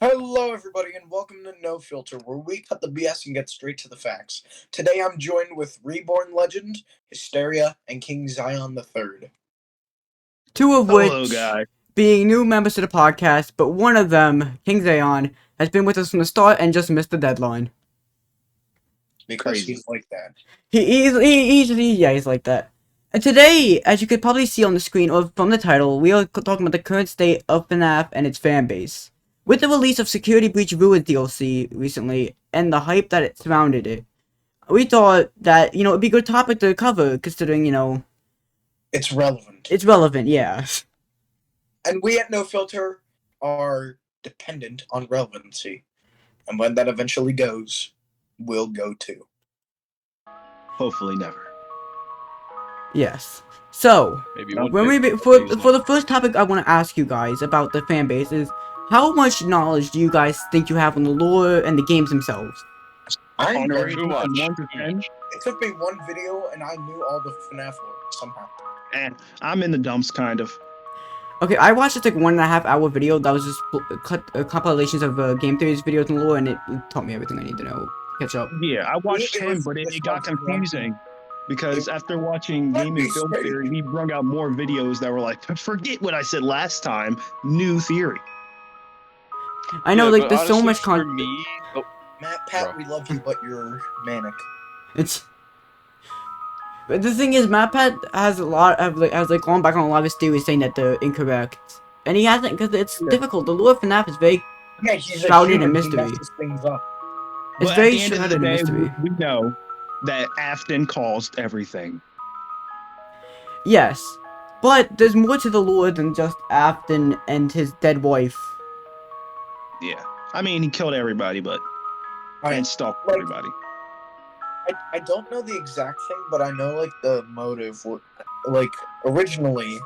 Hello, everybody, and welcome to No Filter, where we cut the BS and get straight to the facts. Today, I'm joined with Reborn legend, Hysteria, and Kingzaion III. Two of Hello, which guy. being new members to the podcast, but one of them, Kingzaion, has been with us from the start and just missed the deadline. Because Crazy. he's like that. He's like that. And today, as you could probably see on the screen or from the title, we are talking about the current state of FNAF and its fan base. With the release of Security Breach Ruined DLC recently, and the hype that it surrounded it, we thought that, it'd be a good topic to cover, considering, It's relevant. it's relevant, yeah. And we at No Filter are dependent on relevancy. And when that eventually goes, we'll go too. Hopefully never. Yes. So, Maybe when for the first topic I want to ask you guys about the fan base is, how much knowledge do you guys think you have on the lore and the games themselves? I'm On a very too much. 1 to 10, It took me one video, and I knew all the FNAF lore somehow. and I'm in the dumps, kind of. Okay, I watched this like 1.5 hour video that was just compilations of game theories videos and lore, and it taught me everything I need to know. Catch up. Yeah, I watched It him, was- but this it got was confusing because after watching Let Game me and Film straight. Theory, he brung out more videos that were like, forget what I said last time, new theory. I know, Yeah, like, but there's so honestly, much for me. Oh, Pat, Bro. we love you, but you're manic. It's. But the thing is, MatPat has gone back on a lot of his theories saying that they're incorrect, and he hasn't because it's difficult. The lore of FNAF is very Yeah, he's shrouded a in human. He mystery. messes things up. It's But very at the end of the shrouded in day, mystery. we know that Afton caused everything. Yes, but there's more to the lore than just Afton and his dead wife. Yeah. I mean, he killed everybody, but and stalked like- everybody. I don't know the exact thing, but I know like the motive. Like originally,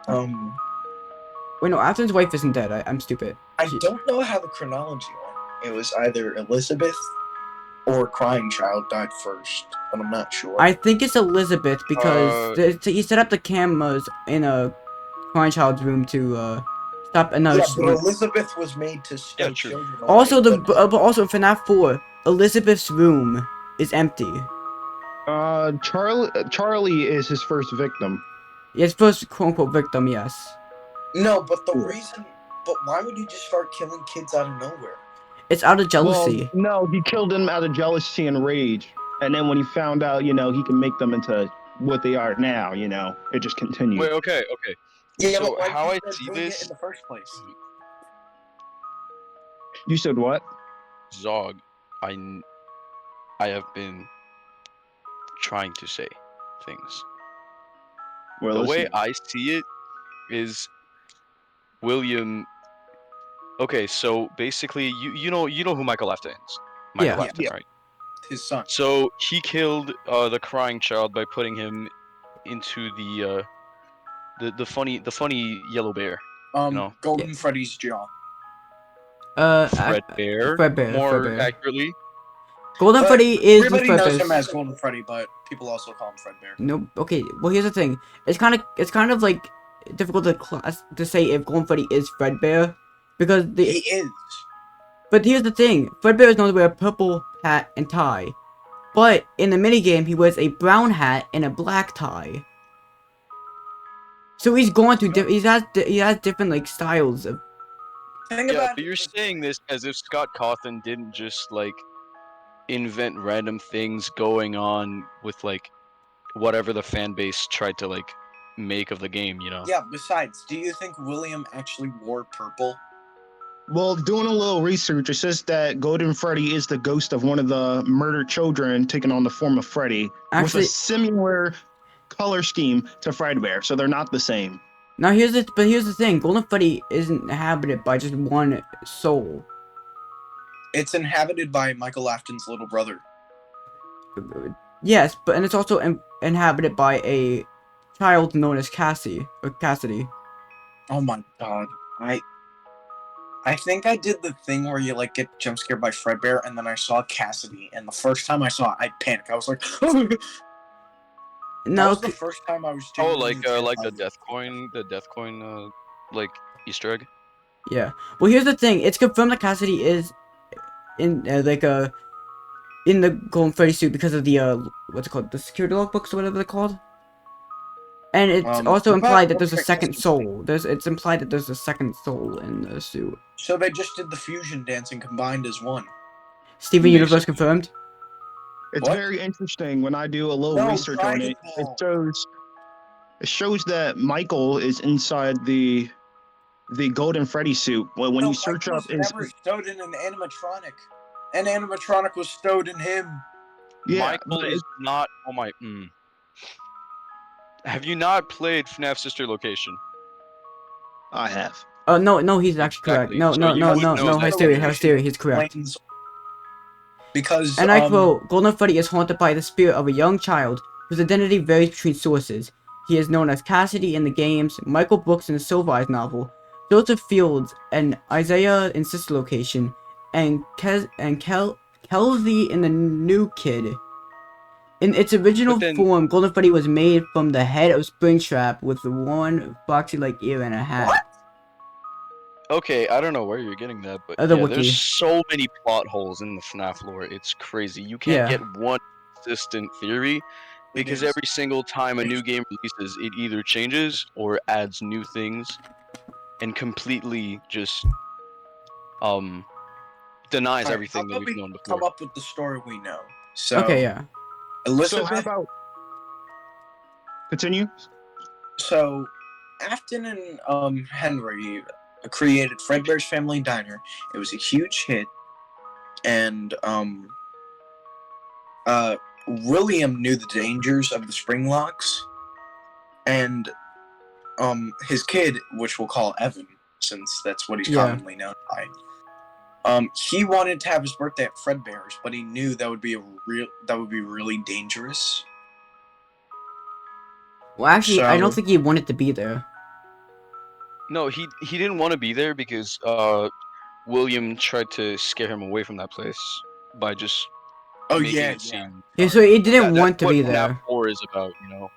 Wait, no, Afton's wife isn't dead. I'm stupid. I don't know how the chronology went. It was either Elizabeth or Crying Child died first, but I'm not sure. I think it's Elizabeth because he set up the cameras in a Crying Child's room to stop another. Yeah, but Elizabeth was made to steal Yeah, true. children. away, Also, but- but also in FNAF 4, Elizabeth's room is empty. Charlie is his first victim. Yes, first quote-unquote victim, yes. No, but the Sure. reason. But why would you just start killing kids out of nowhere? It's out of jealousy. Well, no, he killed them out of jealousy and rage. And then when he found out, he can make them into what they are now, it just continued. wait, okay. Yeah, So but why how did I you see start doing it this, in the first place? You said what? Zog, I have been trying to say things. Well, The way I see it is William. Okay, so basically, you know who Michael Afton is. Michael Yeah. Afton, Yeah. right? His son. So he killed the crying child by putting him into the funny yellow bear. No. Golden Freddy's jaw. Fredbear, Fredbear, more Fredbear. accurately. Golden But Freddy is the Everybody knows Fredbear. him as Golden Freddy, but people also call him Fredbear. No, okay. Well, here's the thing. It's kind of like difficult to say if Golden Freddy is Fredbear, because He is. But here's the thing. Fredbear is known to wear a purple hat and tie, but in the minigame he wears a brown hat and a black tie. So he's going through he has different like styles of. Thing Yeah, about but you're saying this as if Scott Cawthon didn't just like invent random things going on with like whatever the fan base tried to like make of the game, Yeah, besides, do you think William actually wore purple? Well, doing a little research, it says that Golden Freddy is the ghost of one of the murdered children taking on the form of Freddy Actually, with a similar color scheme to Fredbear, so they're not the same. now here's the thing. Golden Freddy isn't inhabited by just one soul. It's inhabited by Michael Afton's little brother. Yes, and it's also inhabited by a child known as Cassidy. Oh my god. I think I did the thing where you like get jump scared by Fredbear, and then I saw Cassidy, and the first time I saw it, I panicked. I was like, that No, was the first time I was Oh, genuinely like the terrified. death coin, like Easter egg. Yeah. Well, here's the thing. It's confirmed that Cassidy is in in the Golden Freddy suit because of the what's it called, the security logbooks or whatever they're called. And it's also implied that there's a second soul. It's implied that there's a second soul in the suit. So they just did the fusion dance and combined as one. Steven Universe Basically. confirmed. It's What? very interesting when I do a little No, research on it. Dragon It shows that Michael is inside the Golden Freddy suit. When No, you search Mike up, was never stowed in an animatronic. An animatronic was stowed in him. yeah, Michael but is not. Oh my. Have you not played FNAF Sister Location? I have. No, he's actually correct. Exactly. No, So no, you no, would no, know no, that Hysteria, location. Hysteria, he's correct. Because And I quote, Golden Freddy is haunted by the spirit of a young child whose identity varies between sources. He is known as Cassidy in the games, Michael Brooks in the Silver Eyes novel, Joseph Fields and Isaiah in Sister Location, and Kelsey in the New Kid. In its original But then- form, Golden Freddy was made from the head of Springtrap with one boxy-like ear and a hat. What? Okay, I don't know where you're getting that, but The yeah, wiki. there's so many plot holes in the FNAF lore. It's crazy. You can't Yeah. get one consistent theory because is. every single time a new game releases, it either changes or adds new things and completely just denies Alright, everything how that about we've we known before. come up with the story we know. So Okay, yeah. Elizabeth. So how about continue? So, Afton and Henry created Fredbear's Family Diner. It was a huge hit, and William knew the dangers of the spring locks, and his kid, which we'll call Evan, since that's what he's Yeah. commonly known by. He wanted to have his birthday at Fredbear's, but he knew that would be really dangerous. Well, actually, I don't So- think he wanted to be there. No, he didn't want to be there because William tried to scare him away from that place by just Oh making yeah, it seem. Yeah, so he didn't That's want to what be FNAF there. 4 is about, you know.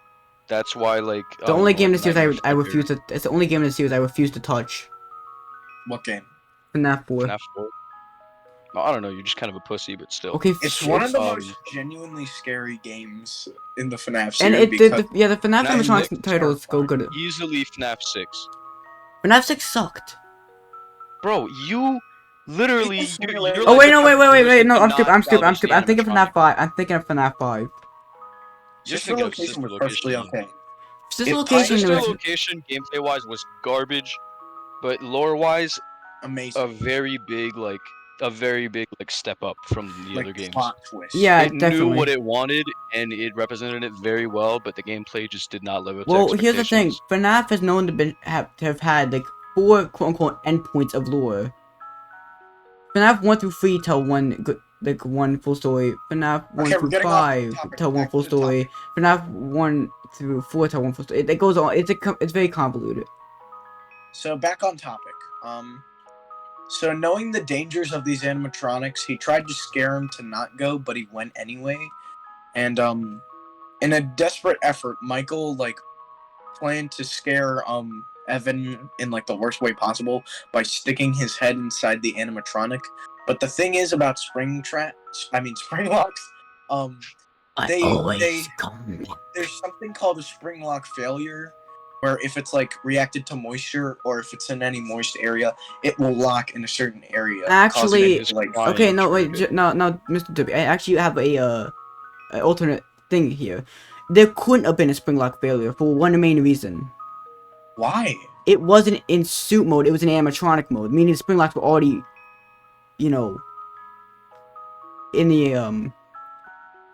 That's why, like, The only game in the Nightmare series I Fredbear- refuse to. It's the only game in the series I refuse to touch. What game? FNAF 4. FNAF 4. No, I don't know. You're just kind of a pussy, but still. Okay, It's one of the um, most genuinely scary games in the FNAF series. and it because the FNAF FNAF animatronics is titles go good. Easily FNAF 6. FNAF 6 sucked. Bro, you literally. You're Oh like wait, the no, type of wait, person no, to I'm not stupid. I'm salvage the thinking of FNAF animatronic. 5. I'm thinking of FNAF 5. Just Sister think of Location Sister was perfectly Location. okay. Sister It- Location Sister was Location, gameplay wise, was garbage, but lore wise, Amazing. a very big step up from the other games. Plot twist. Yeah, It knew definitely. what it wanted and it represented it very well, but the gameplay just did not live up to Well, here's the thing. expectations. FNAF is known to have had like 4 quote-unquote endpoints of lore. FNAF 1 through 3 tell one full story. FNAF 1 Okay, we're through getting off 5 topic, tell one back full to the story. FNAF 1 through 4 tell one full story. It goes on. It's very convoluted. So back on topic. So knowing the dangers of these animatronics, he tried to scare him to not go, but he went anyway. And in a desperate effort, Michael planned to scare Evan in the worst way possible by sticking his head inside the animatronic. But the thing is about spring locks, there's something called a spring lock failure, where if it's reacted to moisture or if it's in any moist area, it will lock in a certain area. Actually, causing it to, Okay, no, wait, Intrigued. no, Mr.Derpy, I actually have an alternate thing here. There couldn't have been a spring lock failure for one main reason. Why? It wasn't in suit mode, it was in animatronic mode, meaning the spring locks were already, in the,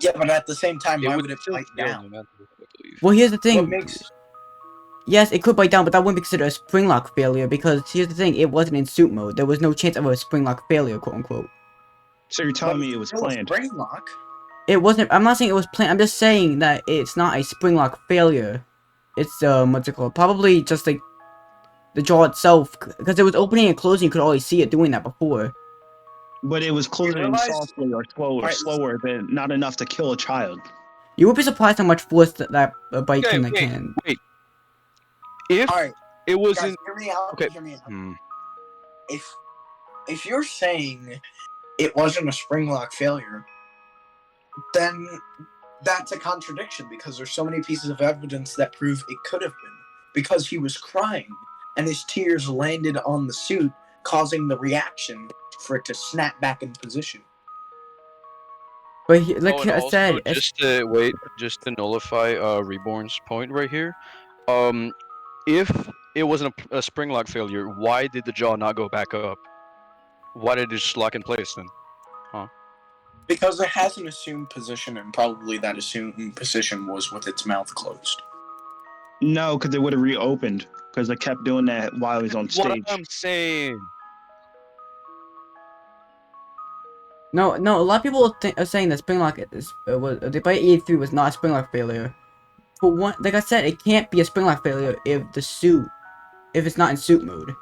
Yeah, but at the same time, It why would would it still bite fail down? no matter what, I believe. Well, here's the What thing. makes Yes, it could bite down, but that wouldn't be considered a spring lock failure, because here's the thing, it wasn't in suit mode. There was no chance of a spring lock failure, quote unquote. So you're telling but me it's it was still a planned? spring lock. It wasn't, I'm not saying it was planned, I'm just saying that it's not a spring lock failure. It's, what's it called? Probably just the jaw itself, because it was opening and closing, you could always see it doing that before. But it was closing realize- softly or slower than not enough to kill a child. You would be surprised how much force that bite Okay, can. wait. If All right, it guys, wasn't hear me out. Okay. Hear me out. if you're saying it wasn't a spring lock failure, then that's a contradiction because there's so many pieces of evidence that prove it could have been. Because he was crying and his tears landed on the suit, causing the reaction for it to snap back in position. But like and I also, said, just to nullify Reborn's point right here, if it wasn't a spring lock failure, why did the jaw not go back up? Why did it just lock in place then? Because it has an assumed position, and probably that assumed position was with its mouth closed. No, because it would have reopened. Because I kept doing that while he was on stage. What I'm saying. no, a lot of people are saying that springlock was the Byte 83 was not a springlock failure. For one, like I said, it can't be a springlock failure if it's not in suit mode.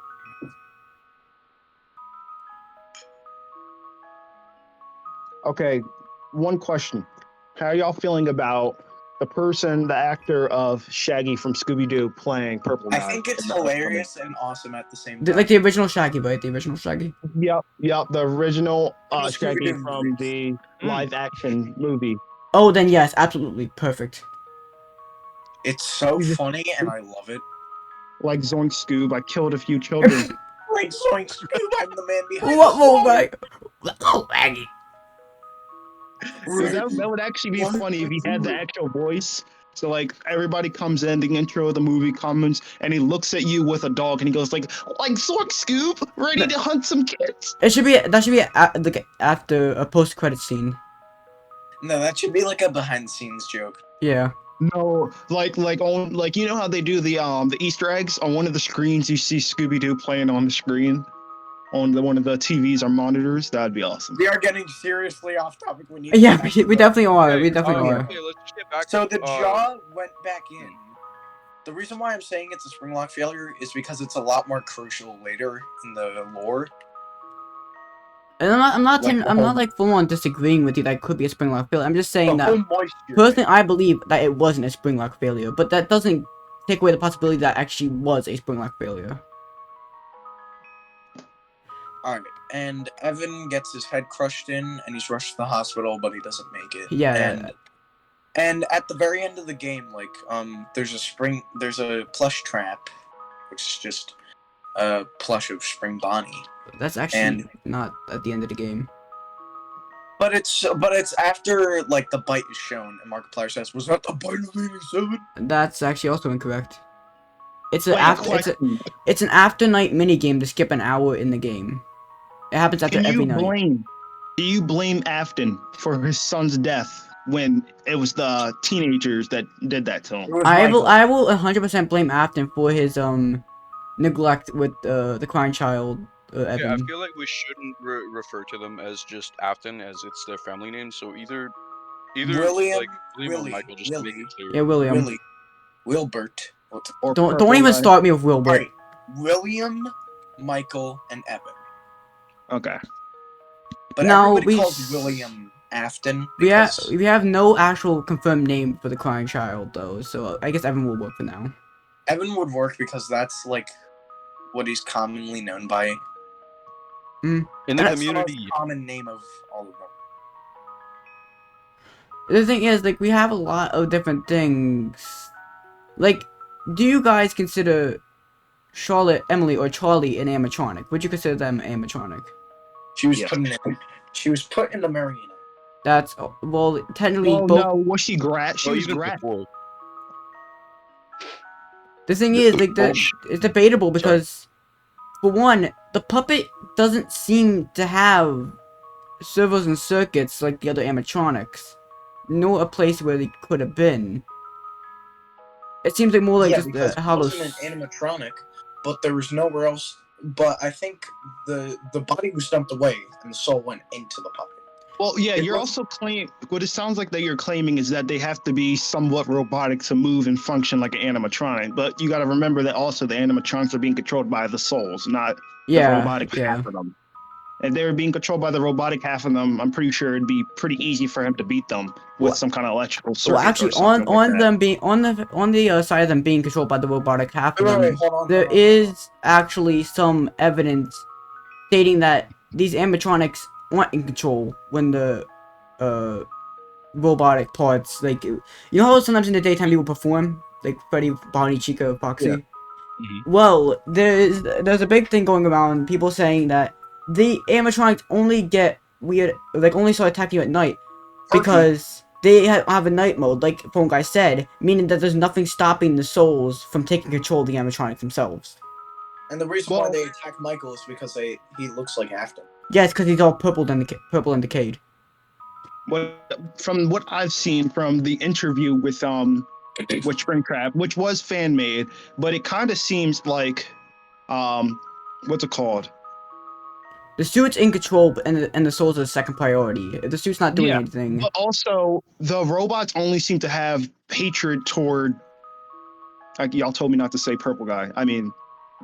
Okay, one question. How are y'all feeling about the actor of Shaggy from Scooby-Doo playing Purple Guy? I think it's hilarious and awesome at the same time. Like the original Shaggy, right? The original Shaggy. Yep, the original Shaggy Scooby-Doo from the live-action movie. Oh, then yes, absolutely perfect. It's so funny, and I love it. Like Zoink Scoob, I killed a few children. Like Zoink Scoob, I'm the man behind What? the Oh story. my! Oh, Maggie. So that would actually be funny if he had the actual voice. So like everybody comes in, the intro of the movie comes, and he looks at you with a dog, and he goes like Zork Scoop, ready to hunt some kids. That should be like after a post-credit scene. No, that should be like a behind-the-scenes joke. Yeah. No, like you know how they do the Easter eggs on one of the screens. You see Scooby-Doo playing on the screen on one of the TVs or monitors. That'd be awesome. We are getting seriously off topic. We need. Yeah, we definitely are. We definitely are. Okay, let's get back. So the jaw went back in. The reason why I'm saying it's a spring lock failure is because it's a lot more crucial later in the lore. And I'm not like full on disagreeing with you that it could be a spring lock failure. I'm just saying that personally I believe that it wasn't a spring lock failure, but that doesn't take away the possibility that actually was a spring lock failure. Alright, and Evan gets his head crushed in, and he's rushed to the hospital, but he doesn't make it. Yeah. And at the very end of the game, like, there's a plush trap, which is just a plush of Spring Bonnie. That's actually not at the end of the game. But it's after like the bite is shown, and Markiplier says, "Was that the bite of '87?" That's actually also incorrect. It's an after night mini game to skip an hour in the game. It happens after every night. Do you blame Afton for his son's death when it was the teenagers that did that to him? I will 100% blame Afton for his neglect with the crying child. Evan. Yeah, I feel like we shouldn't refer to them as just Afton, as it's their family name. So either William, like William or Michael, just to make it clear. Yeah, William. Wilbert. Don't even start me with Wilbert. Right. William, Michael, and Evan. Okay. But now everybody calls William Afton. We have no actual confirmed name for the crying child though, so I guess Evan will work for now. Evan would work because that's like what he's commonly known by. In the community. That's the most common name of all of them. The thing is, like, we have a lot of different things. Like, do you guys consider Charlotte, Emily, or Charlie an animatronic? Would you consider them animatronic? She was put in the marionette. That's well, technically both. No, was she Grat? She was Grat. The thing is, like, it's debatable because, for one, the puppet doesn't seem to have servos and circuits like the other animatronics, nor a place where they could have been. It seems like more like just how those. It wasn't an animatronic, but there was nowhere else. But I think the body was dumped away and the soul went into the puppet. Well, yeah, you're also claiming, what it sounds like that you're claiming is that they have to be somewhat robotic to move and function like an animatronic. But you got to remember that also the animatronics are being controlled by the souls, not the robotic half of them. If they were being controlled by the robotic half of them, I'm pretty sure it'd be pretty easy for him to beat them with some kind of electrical circuit. Well, actually, on the side of them being controlled by the robotic half of them, there is actually some evidence stating that these animatronics aren't in control when the robotic parts, like, you know how sometimes in the daytime people perform, like Freddy, Bonnie, Chica, Foxy? Yeah. Well, there's a big thing going around, people saying that the animatronics only get weird, like only start attacking you at night because they have a night mode, like Phone Guy said, meaning that there's nothing stopping the souls from taking control of the animatronics themselves. And the reason Well- why they attack Michael is because he looks like Afton. Yeah, it's because he's all purple and decayed. From what I've seen from the interview with Springtrap, which was fan made, but it kind of seems like what's it called? The suit's in control, and the souls are the second priority. The suit's not doing Yeah, anything. But also, the robots only seem to have hatred toward. Like y'all told me not to say purple guy. I mean,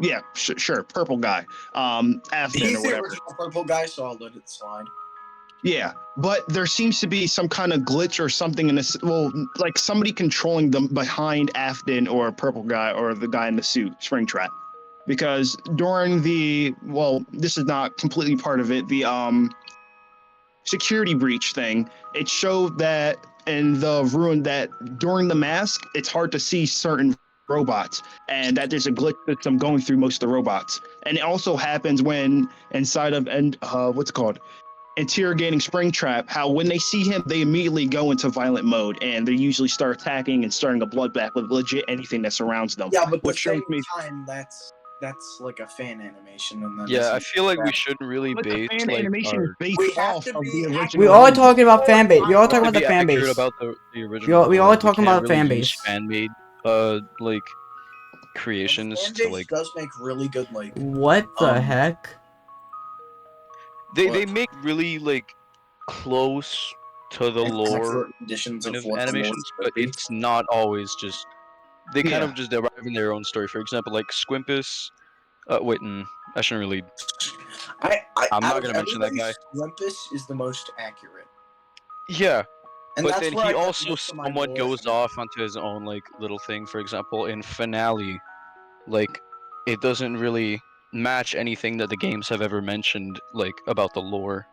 yeah, sure, purple guy. Afton He's or the whatever. original purple guy, so I'll let it slide. Yeah, but there seems to be some kind of glitch or something in this. Well, like somebody controlling them behind Afton or purple guy or the guy in the suit, Springtrap. Because during this is not completely part of it. The security breach thing, it showed that in the ruin that during the mask, it's hard to see certain robots, and that there's a glitch system going through most of the robots. And it also happens when inside of what's it called? Interrogating Springtrap, how when they see him, they immediately go into violent mode, and they usually start attacking and starting a bloodbath with legit anything that surrounds them. Yeah, but at the What shows same me time, that's like a fan animation, and then Yeah, I it's- feel like we shouldn't really but the base fan like animation is We based have off to of be the accurate. original. We are movie. talking about fan base. We are have talking to about the be fan accurate base. about the original. We are lore. talking can't about really fan use base. fan-made like and creations fan to base like does make really good like What the Um, heck? they what? make really like close to the lore accurate editions kind of of what the lore animations, should but be. it's not always just they kind Yeah. of just derive in their own story. For example, like Squimpus. Wait, I shouldn't really. I'm out not of gonna mention that everybody, guy. Olympus is the most accurate, Yeah, and but that's then where he I get also most of my somewhat lore goes from. off onto his own like little thing. For example, in Finale, like it doesn't really match anything that the games have ever mentioned, like about the lore.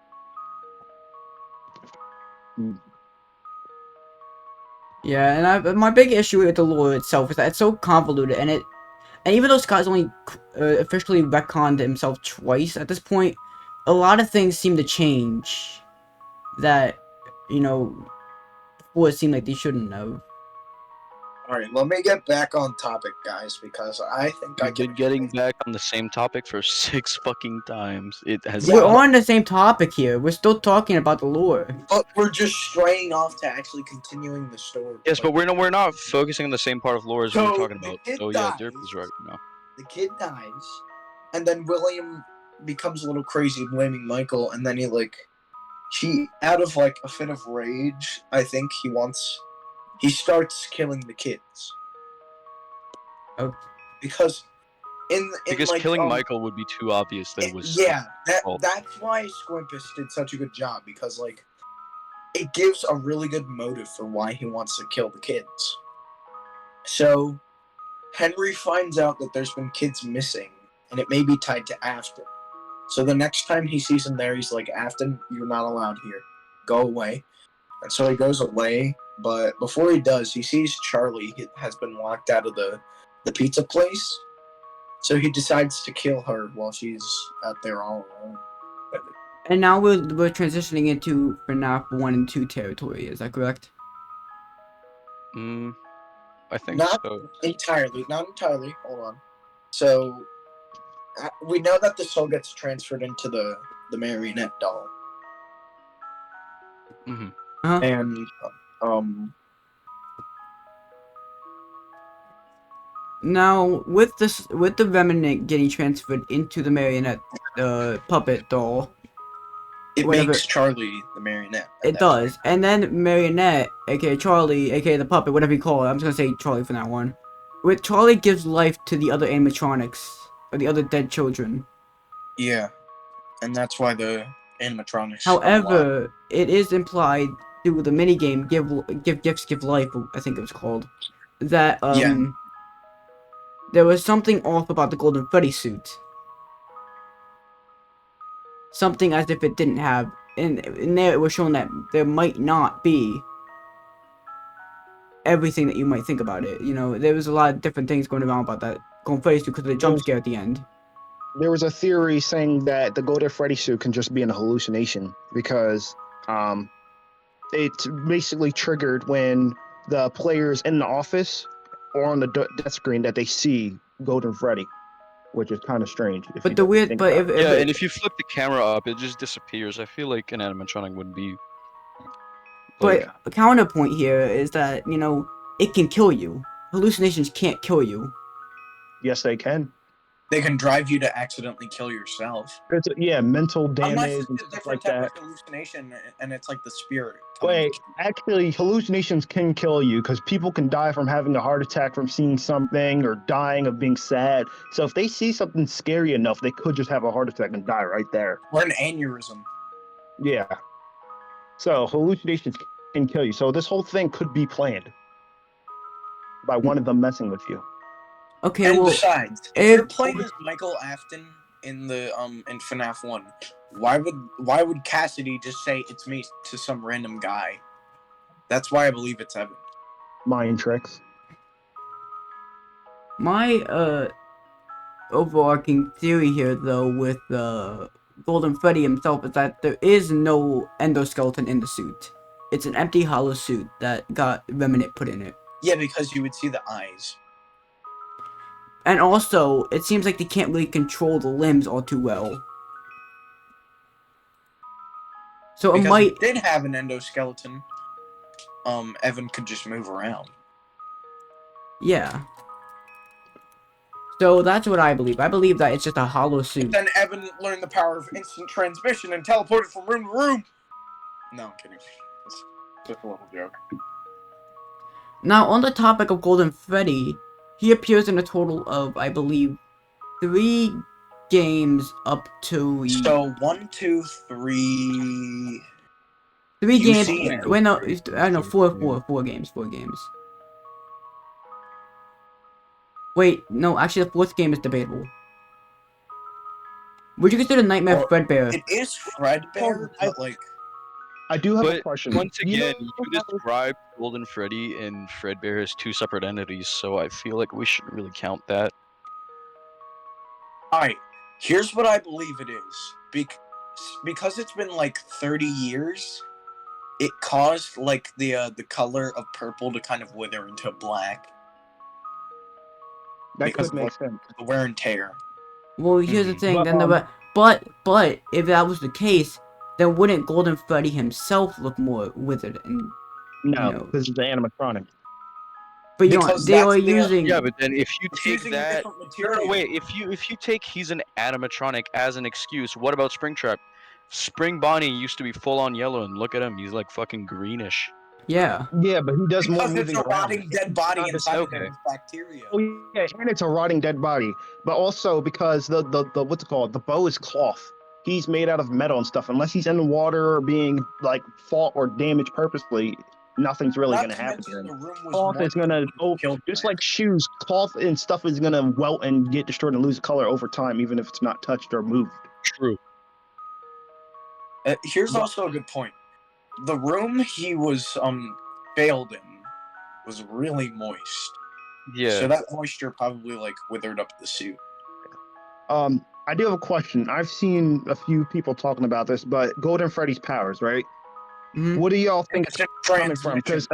Yeah, and my big issue with the lore itself is that it's so convoluted, and even though Scott's only officially retconned himself twice at this point, a lot of things seem to change that, you know, before it seemed like they shouldn't have. All right, let me get back on topic, guys, because I think I We've can been getting explain- back on the same topic for 6 fucking times. It has. Yeah, We're but- on the same topic here. We're still talking about the lore. But we're just straying off to actually continuing the story. Yes, but Like, we're not focusing on the same part of lore as we were So, talking the about. kid So yeah, dies. Derp is right now. the kid dies, and then William becomes a little crazy, blaming Michael, and then he out of like a fit of rage, I think he starts killing the kids. Oh. Because Because like, killing Michael would be too obvious that it was. fault. that's why Squimpus did such a good job, because like it gives a really good motive for why he wants to kill the kids. So Henry finds out that there's been kids missing, and it may be tied to Afton. So the next time he sees him there, he's like, Afton, you're not allowed here. Go away. And so he goes away, but before he does, he sees Charlie has been locked out of the pizza place. So he decides to kill her while she's out there all alone. And now we're transitioning into FNAF 1 and 2 territory, is that correct? I think Not so. entirely. Hold on. So we know that the soul gets transferred into the marionette doll. Mm-hmm. Uh-huh. And Now, with the remnant getting transferred into the marionette puppet doll, it whatever. makes Charlie the marionette. at It that does. point. And then Marionette, aka Charlie, aka the puppet, whatever you call it, I'm just gonna say Charlie for that one. With Charlie gives life to the other animatronics, or the other dead children. Yeah. And that's why the animatronics come alive. However, it is implied through the minigame Give Gifts Give Life, I think it was called, that Yeah. there was something off about the Golden Freddy suit. something as if it didn't have, and there it was shown that there might not be everything that you might think about it. You know, there was a lot of different things going around about that Golden Freddy suit because of the jump scare at the end. There was a theory saying that the Golden Freddy suit can just be an hallucination because it's basically triggered when the players in the office or on the death screen that they see Golden Freddy, which is kind of strange. But the weird, but if Yeah, and if you flip the camera up, it just disappears. I feel like an animatronic would be. But a counterpoint here is that, you know, it can kill you. Hallucinations can't kill you. Yes, they can. They can drive you to accidentally kill yourself. Yeah, mental damage Unless and it's a stuff different like type that. of hallucination, and it's like the spirit. coming Wait, to you. actually, hallucinations can kill you because people can die from having a heart attack from seeing something or dying of being sad. So if they see something scary enough, they could just have a heart attack and die right there. Or an aneurysm. Yeah. So hallucinations can kill you. So this whole thing could be planned by one of them messing with you. Okay, And well, besides, if you're playing as Michael Afton in the in FNAF 1, why would Cassidy just say it's me to some random guy? That's why I believe it's Evan. Mind tricks. my overarching theory here, though, with Golden Freddy himself is that there is no endoskeleton in the suit. It's an empty hollow suit that got Remnant put in it. Yeah, because you would see the eyes. And also, it seems like they can't really control the limbs all too well. So Because it might... if it did have an endoskeleton, Evan could just move around. Yeah. So that's what I believe. I believe that it's just a hollow suit. Then Evan learned the power of instant transmission and teleported from room to room. No, I'm kidding. It's just a little joke. Now, on the topic of Golden Freddy, he appears in a total of, I believe, 3 games up to... So 1, 2, 3. 3 you games. see him. Wait, no, I don't know, 4 games. Wait, no, actually the 4th game is debatable. Would you consider Nightmare Well, Fredbear? It is Fredbear, but like... I do have a But question. once You again, know you described Golden Freddy and Fredbear as 2 separate entities, so I feel like we shouldn't really count that. Alright, here's what I believe it is. Because it's been like 30 years, it caused like the color of purple to kind of wither into black. that because could make sense. The wear and tear. Well, here's the Mhm. thing, But, then but if that was the case, then wouldn't Golden Freddy himself look more withered and... No, No. because it's the animatronic. But you know, Because they that's are the- using... Yeah, but then if you It's take using a that, different material. wait, if you take he's an animatronic as an excuse, what about Springtrap? Spring Bonnie used to be full on yellow, and look at him, he's like fucking greenish. Yeah. Yeah, but he does more Because it's moving a around. rotting dead body Not the inside of okay. him with bacteria. Oh yeah, and it's a rotting dead body. But also because the what's it called? The bow is cloth. He's made out of metal and stuff. Unless he's in the water or being like fought or damaged purposely, nothing's really Not gonna to happen to mention him. the room was Cloth more is gonna killed just by like shoes, cloth and stuff is gonna welt and get destroyed and lose color over time, even if it's not touched or moved. True. Here's also a good point. The room he was failed in was really moist. Yeah. So that moisture probably like withered up the suit. I do have a question. I've seen a few people talking about this, but Golden Freddy's powers, right? Mhm. What do y'all think Instant it's coming from? transmission. Because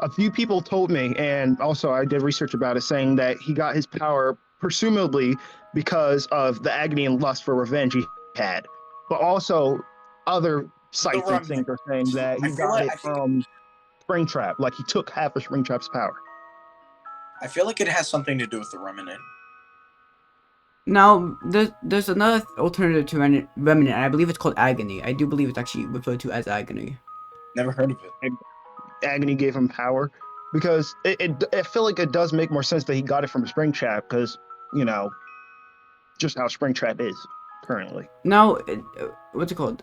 a few people told me, and also I did research about it, saying that he got his power presumably because of the agony and lust for revenge he had, but also other sites and things are saying that he I feel got like- it I think- from Springtrap, like he took half of Springtrap's power. I feel like it has something to do with the remnant. Now, there's another alternative to Remnant, and I believe it's called Agony. I do believe it's actually referred to as Agony. Never heard of it. Agony gave him power because I feel like it does make more sense that he got it from Springtrap because, you know, just how Springtrap is currently. Now, what's it called?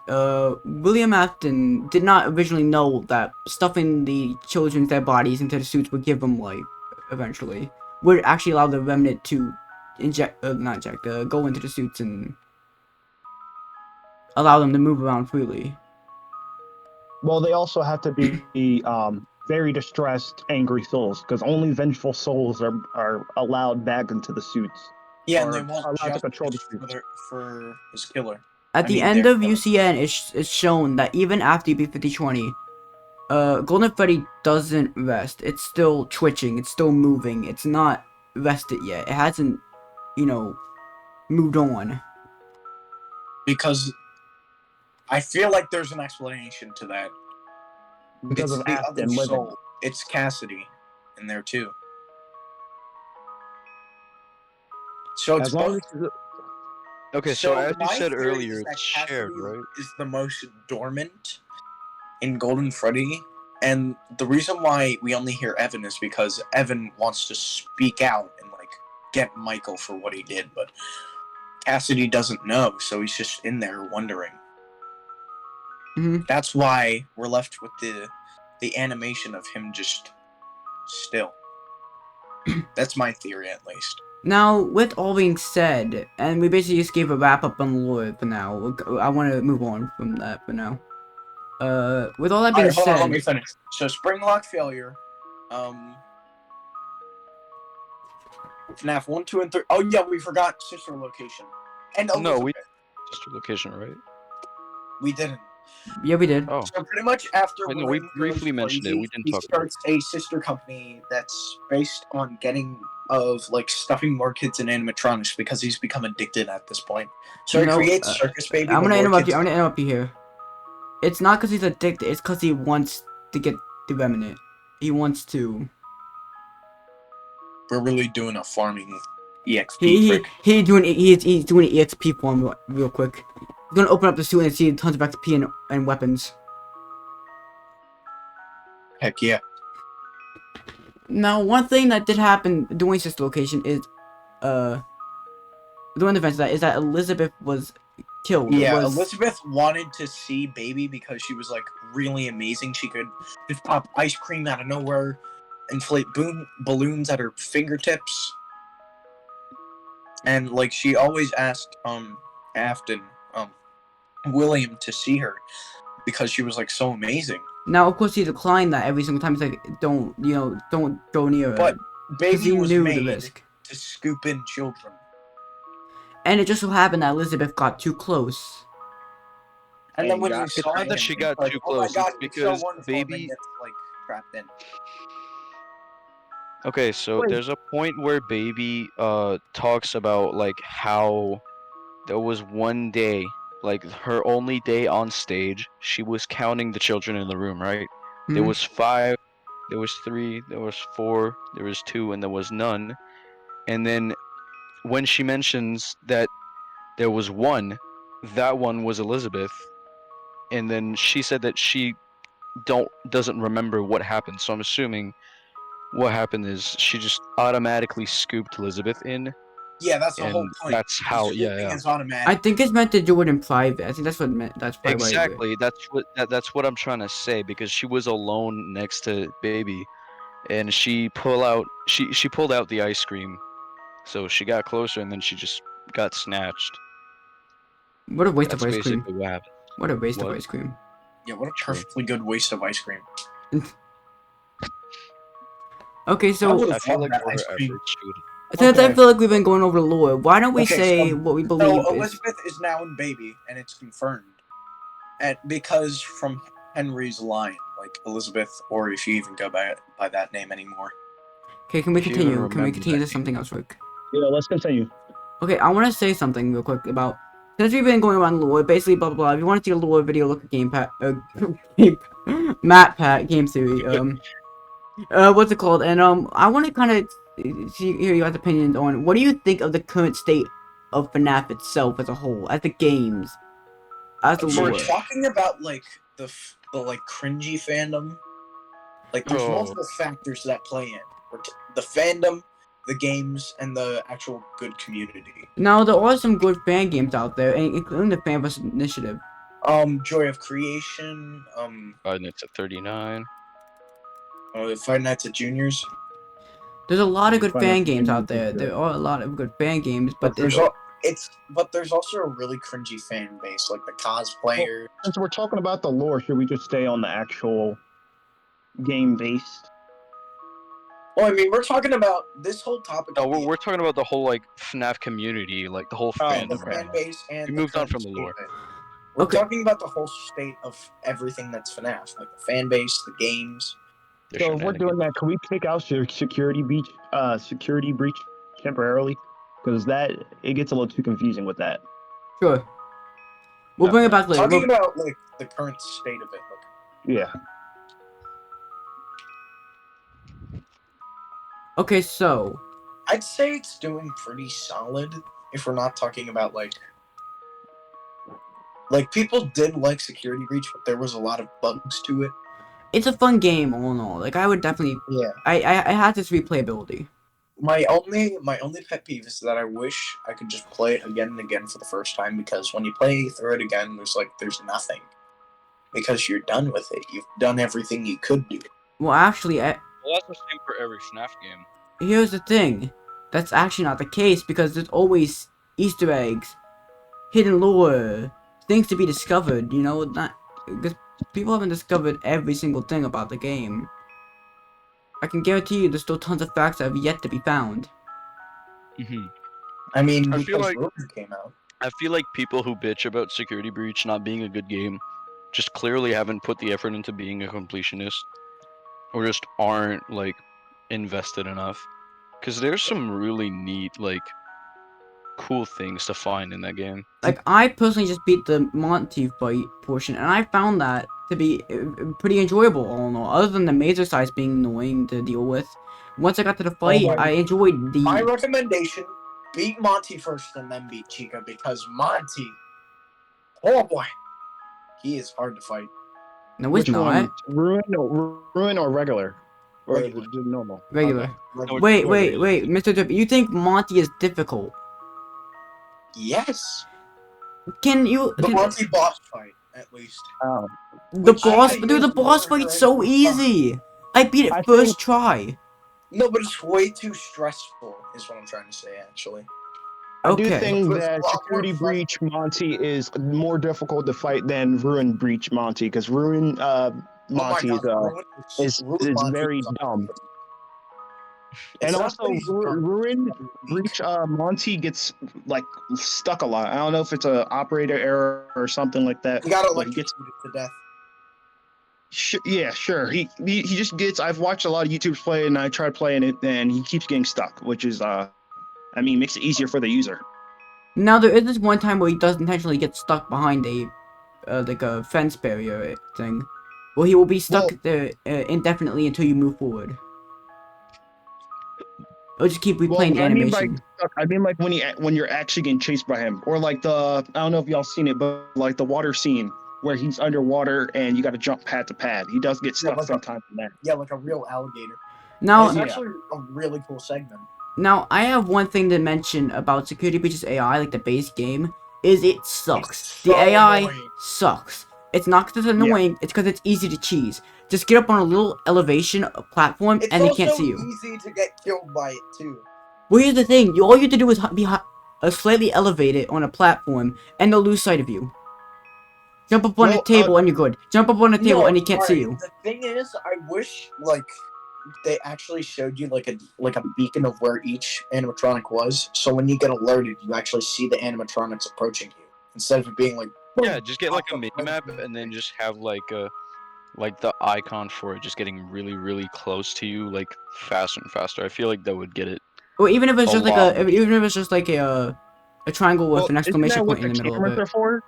William Afton did not originally know that stuffing the children's dead bodies into the suits would give them life, eventually. Would actually allow the remnant to go into the suits and allow them to move around freely. Well, they also have to be very distressed, angry souls, because only vengeful souls are allowed back into the suits. Yeah, Or and they want allowed to control the justice suits. for his killer. At I the mean, end their of killer. UCN, it's shown that even after you beat 5020, Golden Freddy doesn't rest. It's still twitching. It's still moving. It's not rested yet. It hasn't, moved on. Because I feel like there's an explanation to that. Because It's of the Aston other living. soul. It's Cassidy in there too. So it's As long both. as Okay, so as you my said theory earlier, is that it's shared, Cassidy right? is the most dormant in Golden Freddy, and the reason why we only hear Evan is because Evan wants to speak out and like get Michael for what he did, but Cassidy doesn't know, so he's just in there wondering. hmm That's why we're left with the animation of him just still. That's my theory, at least. Now, with all being said, and we basically just gave a wrap up on lore for now. I want to move on from that for now. With all that being Alright, hold on, let said, me finish. So Springlock failure, FNAF 1, 2, and 3. Oh yeah, we forgot sister location. And No, Elizabeth. sister location, right? We didn't. yeah, we did. Oh, So pretty much after wait, no, we William briefly goes mentioned it. crazy, We didn't he talk about it. starts a sister company that's based on stuffing more kids in animatronics because he's become addicted at this point. So he No, creates Circus Baby. I'm the gonna more interrupt kids- you. I'm gonna interrupt you here. It's not because he's addicted. It's because he wants to get the remnant. He wants to. We're really doing a farming EXP He trick. he's doing an EXP form real quick. He's gonna open up the suit and see tons of XP and weapons. Heck yeah. Now, one thing that did happen during sister location is, during the events is that Elizabeth was killed. Yeah, Elizabeth wanted to see Baby because she was like really amazing. She could just pop ice cream out of nowhere, inflate balloons at her fingertips, and like she always asked Afton William to see her because she was like so amazing. Now, of course, he declined that every single time. He's like, don't go near her. But Because Baby he was knew the made risk. to scoop in children. And it just so happened that Elizabeth got too close. And then And when got- you It's saw not him, that she it's got like, too oh my close, god, it's it's so because wonderful, and then Baby- gets like trapped in. Okay, so Wait. there's a point where Baby talks about like how there was one day, like her only day on stage, she was counting the children in the room, right? There Mhm. was 5, there was 3, there was 4, there was 2, and there was none. And then when she mentions that there was one, that one was Elizabeth. And then she said that she doesn't remember what happened. So I'm assuming what happened is she just automatically scooped Elizabeth in, Yeah, that's the whole and point. that's The how. Yeah, scooping yeah. is automatic. I think it's meant to do it in private. I think that's what it meant. That's probably why. Exactly. That's what I'm trying to say, because she was alone next to Baby, and she pulled out the ice cream, so she got closer, and then she just got snatched. What a waste That's of ice cream. basically what happened. What a waste of What? ice cream. Yeah, what a True. perfectly good waste of ice cream. Okay, I so would've I feel loved like that for ice her cream. efforts, she would. since I Okay. feel like we've been going over the lore, why don't we Okay, say so- what we So believe is? Elizabeth is now in Baby, and it's confirmed. Because from Henry's line, like Elizabeth, or if you even go by that name anymore. Okay, can we If you even continue? Can we remember continue that to something else, Rick? Yeah, let's continue. Okay, I want to say something real quick about, since we've been going around lore, basically blah blah blah. If you want to see a lore video, look at map pack game theory. What's it called? And I want to kind of hear your guys' opinions on what do you think of the current state of FNAF itself as a whole, as the games, as the If we're lore. talking about like the like cringy fandom, like there's Oh. multiple factors that play in. The fandom, the games, and the actual good community. Now there are some good fan games out there, including the Fanbase Initiative. Joy of Creation, Five Nights at 39. Five Nights at Juniors. There's a lot of good Five fan Nights at games Juniors out there. is good. There are a lot of good fan games, but There's but there's also a really cringy fan base, like the cosplayers. Since we're talking about the lore, should we just stay on the actual game base? Well, I mean, we're talking about this whole topic. No, we're talking about the whole like FNAF community, like the whole Oh, the fandom. okay. fan base and We the moved on current from the lore. state of it. We're Okay. talking about the whole state of everything that's FNAF, like the fan base, the games. The So if we're doing shenanigans. that, can we take out your security breach temporarily? Because that it gets a little too confusing with that. Sure. We'll bring it back later. Talking about like the current state of it. Like, Yeah. Okay, so I'd say it's doing pretty solid. If we're not talking about like people did like Security Breach, but there was a lot of bugs to it. it's a fun game all in all. Like I would definitely. Yeah. I had this replayability. My only pet peeve is that I wish I could just play it again and again for the first time, because when you play through it again, there's nothing. Because you're done with it. You've done everything you could do. Well, actually, Well, that's the same for every FNAF game. here's the thing. That's actually not the case because there's always Easter eggs, hidden lore, things to be discovered. You know, not because people haven't discovered every single thing about the game. I can guarantee you, there's still tons of facts that have yet to be found. I mean, I feel because like- Reborn came out. I feel like people who bitch about Security Breach not being a good game just clearly haven't put the effort into being a completionist, or just aren't like invested enough. Because there's some really neat, like, cool things to find in that game. Like, I personally just beat the Monty fight portion, and I found that to be pretty enjoyable all in all. Other than the mazer size being annoying to deal with. Once I got to the fight, my- I enjoyed My the... recommendation: beat Monty first and then beat Chica, because Monty, oh boy, he is hard to fight. No, which not. Ruin or regular? Or Regular. the normal? Regular. Okay. Like, No, Wait, Regular. wait, wait, Mr. Derpy, you think Monty is difficult? yes, Can you... the Monty boss fight at least. Oh. The Which boss... I Dude, the use boss more fight's so for easy! I beat it I first think- try. No, but it's way too stressful, is what I'm trying to say, actually. I do Okay. think There's that a lot more Security fun. Breach Monty is more difficult to fight than Ruin Breach Monty, because Ruin Monty Ruin is Monty very is dumb. It's And not also, that he's dumb. Ruin Breach Monty gets like stuck a lot. I don't know if it's a operator error or something like that. He got but he electrocuted gets to death. yeah, sure. He just gets. I've watched a lot of YouTubers play it, and I tried playing it, and he keeps getting stuck, which is I mean, makes it easier for the user. Now, there is this one time where he does intentionally get stuck behind a, like a fence barrier thing. Well, he will be stuck there indefinitely until you move forward. Or just keep replaying the what I mean by animation. stuck, I mean like when you're actually getting chased by him, or like I don't know if y'all seen it, but like the water scene where he's underwater and you got to jump pad to pad. He does get stuck like a- sometimes in that. Yeah, like a real alligator. Now, It's yeah. actually a really cool segment. now, I have one thing to mention about Security Breach's AI, like the base game, is it sucks. It's The so AI annoying. sucks. It's not because it's annoying, it's because it's easy to cheese. Just get up on a little elevation platform It's and they also can't see you. easy to get killed by it too. Well, here's the thing. All you have to do is be slightly elevated on a platform, and they'll lose sight of you. Jump up on a Well, table and you're good. Jump up on a table No, and he can't see alright, you. The thing is, I wish like they actually showed you like a beacon of where each animatronic was, so when you get alerted, you actually see the animatronics approaching you instead of it being like Yeah, just get like a pop mini up map right and then just have like the icon for it just getting really, really close to you, like faster and faster. I feel like that would get it. Or even if it's A just like lot. even if it's just like a triangle with Well, an exclamation isn't that point in what the middle of cameras it. are for?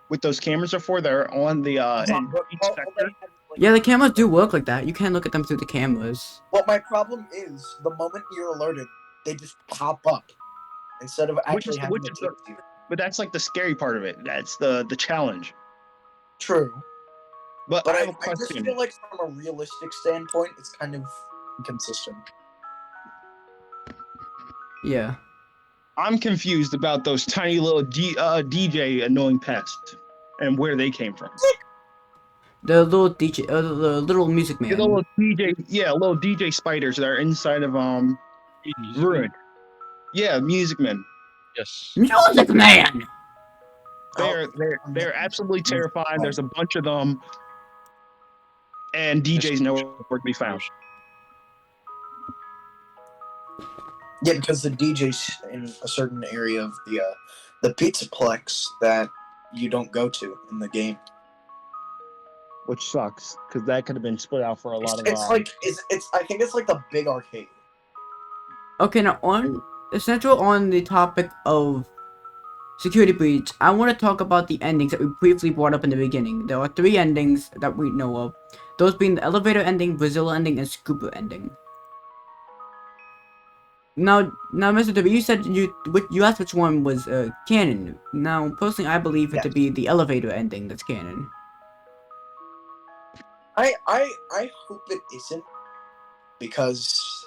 What those cameras are for? They're on the in each sector. Yeah, the cameras do work like that. You can look at them through the cameras. Well, my problem is the moment you're alerted, they just pop up instead of actually having which to is chase you. But that's like the scary part of it. That's the challenge. True, But but I I have a just question. feel like from a realistic standpoint, it's kind of inconsistent. Yeah. I'm confused about those tiny little DJ annoying pests and where they came from. The little DJ, the little music man. The little DJ spiders that are inside of Ruin. Yeah, Music Man. Yes. Music Man! They're absolutely terrifying. There's a bunch of them, and DJ's nowhere to be found. Yeah, because the DJ's in a certain area of the Pizzaplex that you don't go to in the game. Which sucks because that could have been split out for a lot of. It's like it's I think it's like the big arcade. Okay, now essential on the topic of security breach, I want to talk about the endings that we briefly brought up in the beginning. There are 3 endings that we know of. Those being the elevator ending, Brazil ending, and Scooper ending. Now, Mr. W, you said you asked which one was canon. Now, personally, I believe it to be the elevator ending that's canon. I hope it isn't, because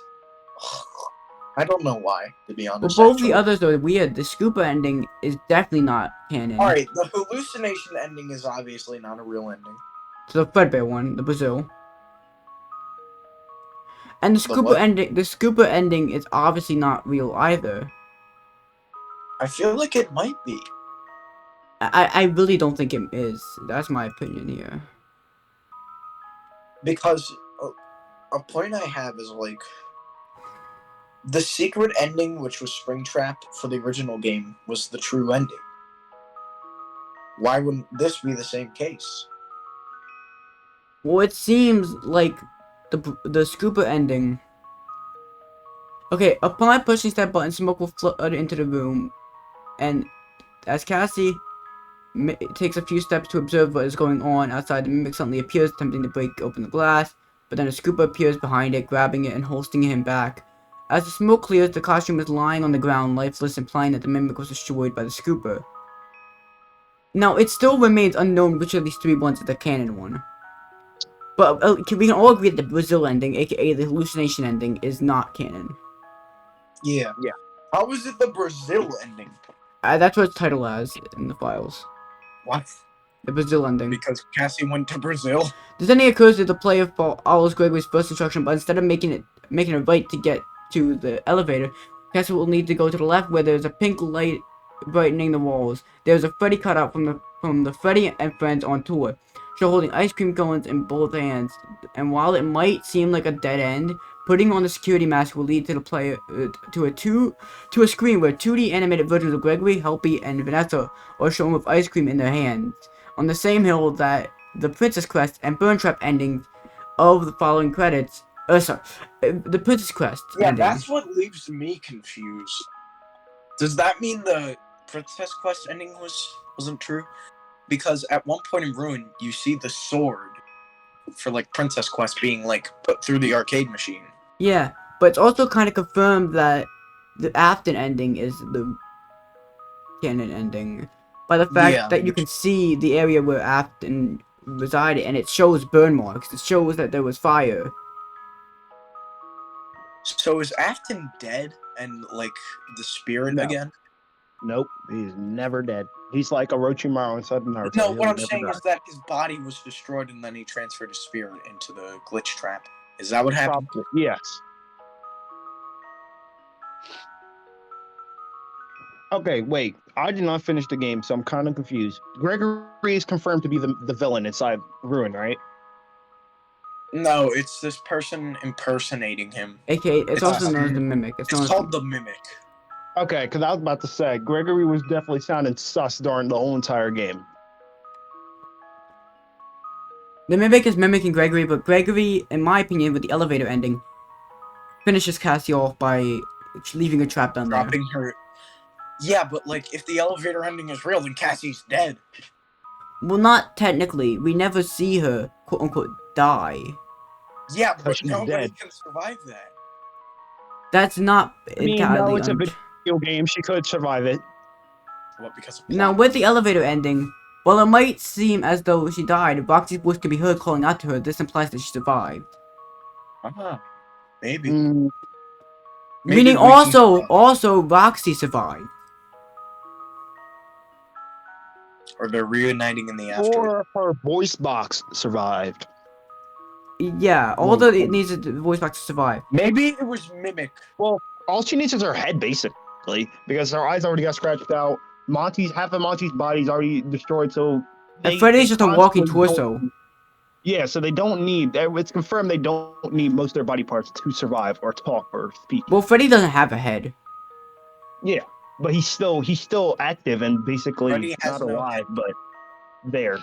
I don't know why, to be Well, honest. both the others are weird. The Scooper ending is definitely not canon. Alright, the hallucination ending is obviously not a real ending. So the Fredbear one, the Brazil. And the Scooper ending is obviously not real either. I feel like it might be. I really don't think it is. That's my opinion here. Because a point I have is like, the secret ending, which was Springtrap for the original game, was the true ending. Why wouldn't this be the same case? Well, it seems like the Scooper ending. Okay, upon pushing that button, smoke will flood into the room, and as Cassie takes a few steps to observe what is going on outside, the mimic suddenly appears, attempting to break open the glass, but then a Scooper appears behind it, grabbing it and hoisting him back. As the smoke clears, the costume is lying on the ground, lifeless, implying that the mimic was destroyed by the Scooper. Now, it still remains unknown which of these 3 ones is the canon one. But we can all agree that the Brazil ending, aka the hallucination ending, is not canon. Yeah. How is it the Brazil ending? That's what it's titled as in the files. What? The Brazil ending. Because Cassie went to Brazil? This ending occurs if the player follows Gregory's first instruction, but instead of making a right to get to the elevator, Cassie will need to go to the left where there's a pink light brightening the walls. There's a Freddy cutout from the Freddy and Friends on tour, show holding ice cream cones in both hands. And while it might seem like a dead end, putting on the security mask will lead to the player to a screen where 2D animated versions of Gregory, Helpy, and Vanessa are shown with ice cream in their hands, on the same hill that the Princess Quest and Burn Trap endings of the following credits. The Princess Quest. Yeah, ending. that's what leaves me confused. Does that mean the Princess Quest ending wasn't true? Because at one point in Ruin, you see the sword for like Princess Quest being like put through the arcade machine. Yeah, but it's also kind of confirmed that the Afton ending is the canon ending by the fact that you can see the area where Afton resided, and it shows burn marks. It shows that there was fire. So is Afton dead and like the spirit again? Nope, he's never dead. He's like Orochimaru inside Naruto. No, what I'm saying is that his body was destroyed and then he transferred his spirit into the glitch trap. Is that what happened? Probably, yes. Okay, wait. I did not finish the game, so I'm kind of confused. Gregory is confirmed to be the villain inside Ruin, right? No, it's this person impersonating him. AKA, it's also known as the Mimic. It's called the Mimic. Okay, because I was about to say, Gregory was definitely sounding sus during the whole entire game. The Mimic is mimicking Gregory, but Gregory, in my opinion, with the elevator ending, finishes Cassie off by leaving her trapped down there. Dropping her. Yeah, but like, if the elevator ending is real, then Cassie's dead. Well, not technically. We never see her, quote-unquote, die. Yeah, but she's nobody dead. can survive that. That's not entirely no, it's a video game. She could survive it. What, because of Now, with the elevator ending, while it might seem as though she died, Roxy's voice could be heard calling out to her. This implies that she survived. Maybe. Meaning also Roxy survived. Or they're reuniting in the afterlife. Or her voice box survived. Yeah, all that it needs is the voice box to survive. Maybe it was Mimic. Well, all she needs is her head, basically. basically, because her eyes already got scratched out. Half of Monty's body's already destroyed, so And Freddy's just a walking constantly torso. Yeah, so they don't need. It's confirmed they don't need most of their body parts to survive or talk or speak. Well, Freddy doesn't have a head. Yeah, but he's still active and basically Freddy has not no alive, head. but there.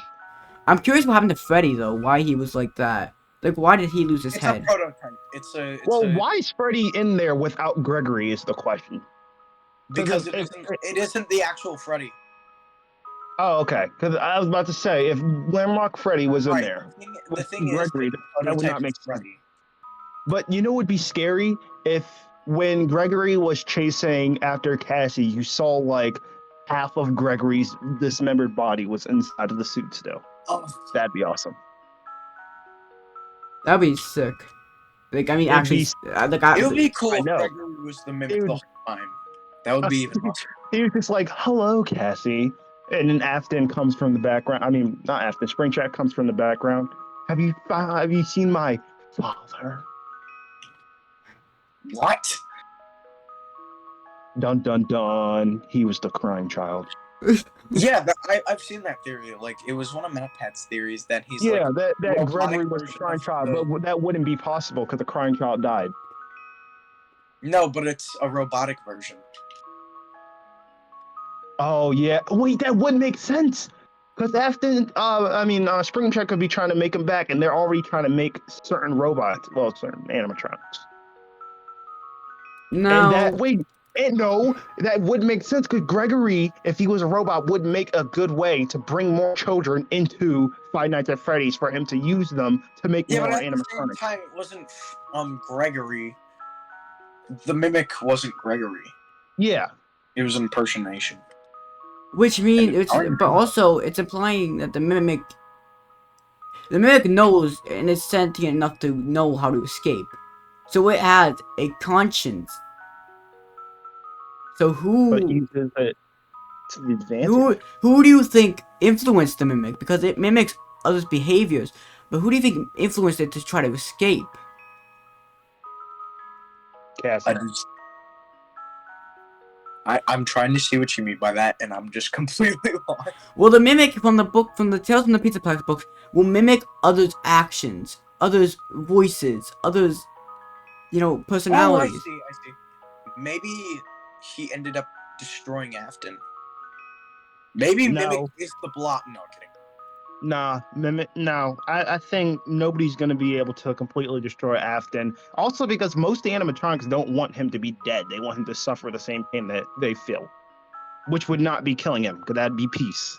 I'm curious what happened to Freddy though. Why he was like that? Like, why did he lose his It's head? a prototype. It's Well, a why is Freddy in there without Gregory? Is the question. because if- it isn't the actual Freddy. Oh, okay. Because I was about to say, if Glamrock Freddy was in Right. there The with thing Gregory, is, that would not make sense. Freddy. But you know what would be scary? If when Gregory was chasing after Cassie, you saw like half of Gregory's dismembered body was inside of the suit still. Oh, That'd be awesome. That'd be sick. Like, I mean, It'd actually, be- like, it would be cool I if know. Gregory was the mimic Dude. the whole time. That would be even awesome. He was just like, "Hello, Cassie," and then Afton comes from the background. I mean, not Afton. Springtrap comes from the background. Have you seen my father? What? Dun dun dun. He was the crying child. Yeah, I've seen that theory. Like, it was one of MatPat's theories that he's Yeah, like that robotic Gregory was the version crying of child, the- but that wouldn't be possible because the crying child died. No, but it's a robotic version. Oh yeah, wait, that would make sense. Because Afton, Springtrap could be trying to make him back, and they're already trying to make certain robots, well, certain animatronics. no. No, that would make sense because Gregory, if he was a robot, would make a good way to bring more children into Five Nights at Freddy's for him to use them to make Yeah, more but at the same animatronics. time, it wasn't Gregory. The mimic wasn't Gregory. Yeah, It was impersonation. Which means but also it's implying that the mimic knows and is sentient enough to know how to escape. So it has a conscience. So but who uses it to the advantage. who do you think influenced the mimic? Because it mimics others' behaviors. But who do you think influenced it to try to escape? Cassie. I'm trying to see what you mean by that, and I'm just completely lost. Well, the mimic from the Tales from the Pizza Plex books will mimic others' actions, others' voices, others, personalities. Oh, I see. Maybe he ended up destroying Afton. Maybe No. Mimic is the blot. No, kidding. Nah, Mimic. No, I think nobody's gonna be able to completely destroy Afton. Also, because most of the animatronics don't want him to be dead; they want him to suffer the same pain that they feel, which would not be killing him, because that'd be peace.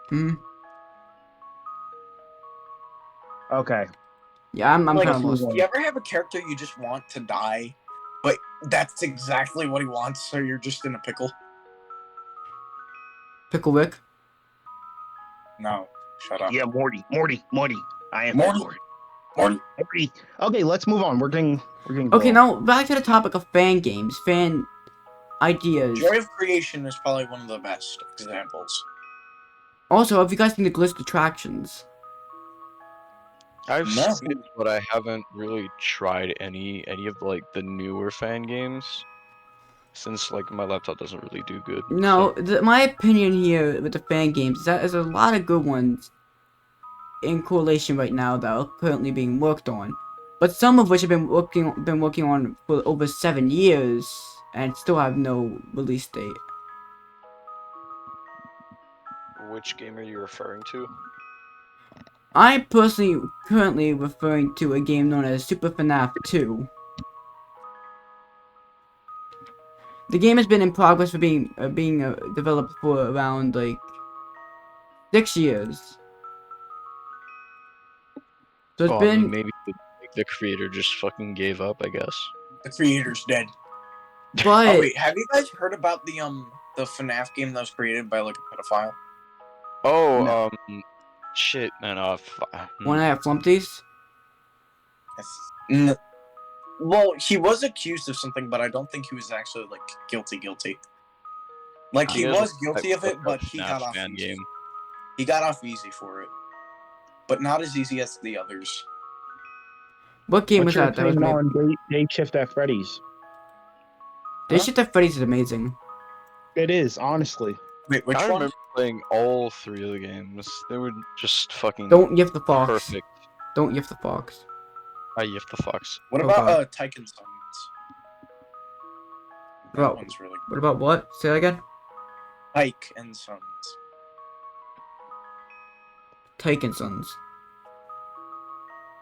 Hmm. Okay. Yeah, I'm Like, kind of lost. you ever have a character you just want to die, but that's exactly what he wants, so you're just in a pickle? Pickle Rick. No, shut up. Yeah, Morty. I am Morty. Morty. Okay, let's move on. We're getting. Okay, now back to the topic of fan games, fan ideas. Joy of Creation is probably one of the best examples. Also, have you guys seen the Glitch Attractions? I've No. seen it, but I haven't really tried any of like the newer fan games, since like my laptop doesn't really do good. No, so- my opinion here with the fan games is that there's a lot of good ones in correlation right now that are currently being worked on, but some of which have been working on for over 7 years and still have no release date. Which game are you referring to? I'm personally currently referring to a game known as Super FNAF 2. The game has been in progress for being developed for around like 6 years. So it's I been mean, maybe the creator just fucking gave up, I guess. The creator's dead. but Oh wait, have you guys heard about the FNAF game that was created by like a pedophile? Oh, No. shit, man. One I have Flumpties. Well, he was accused of something, but I don't think he was actually like guilty. Like he was guilty of it, but he got off easy. Game. He got off easy for it, but not as easy as the others. What game was What's your that? That was opinion made. on Day Shift at Freddy's? This shit at Freddy's is amazing. It is, honestly. Wait, which I one? remember playing all 3 of the games. They were just fucking Don't yiff the fox. perfect. Don't yiff the fox. I yiff the fox. What Oh, about God. Tycoon Sons? Bro. That one's really What about what? Say that again? Tyke and Sons. Taken Sons.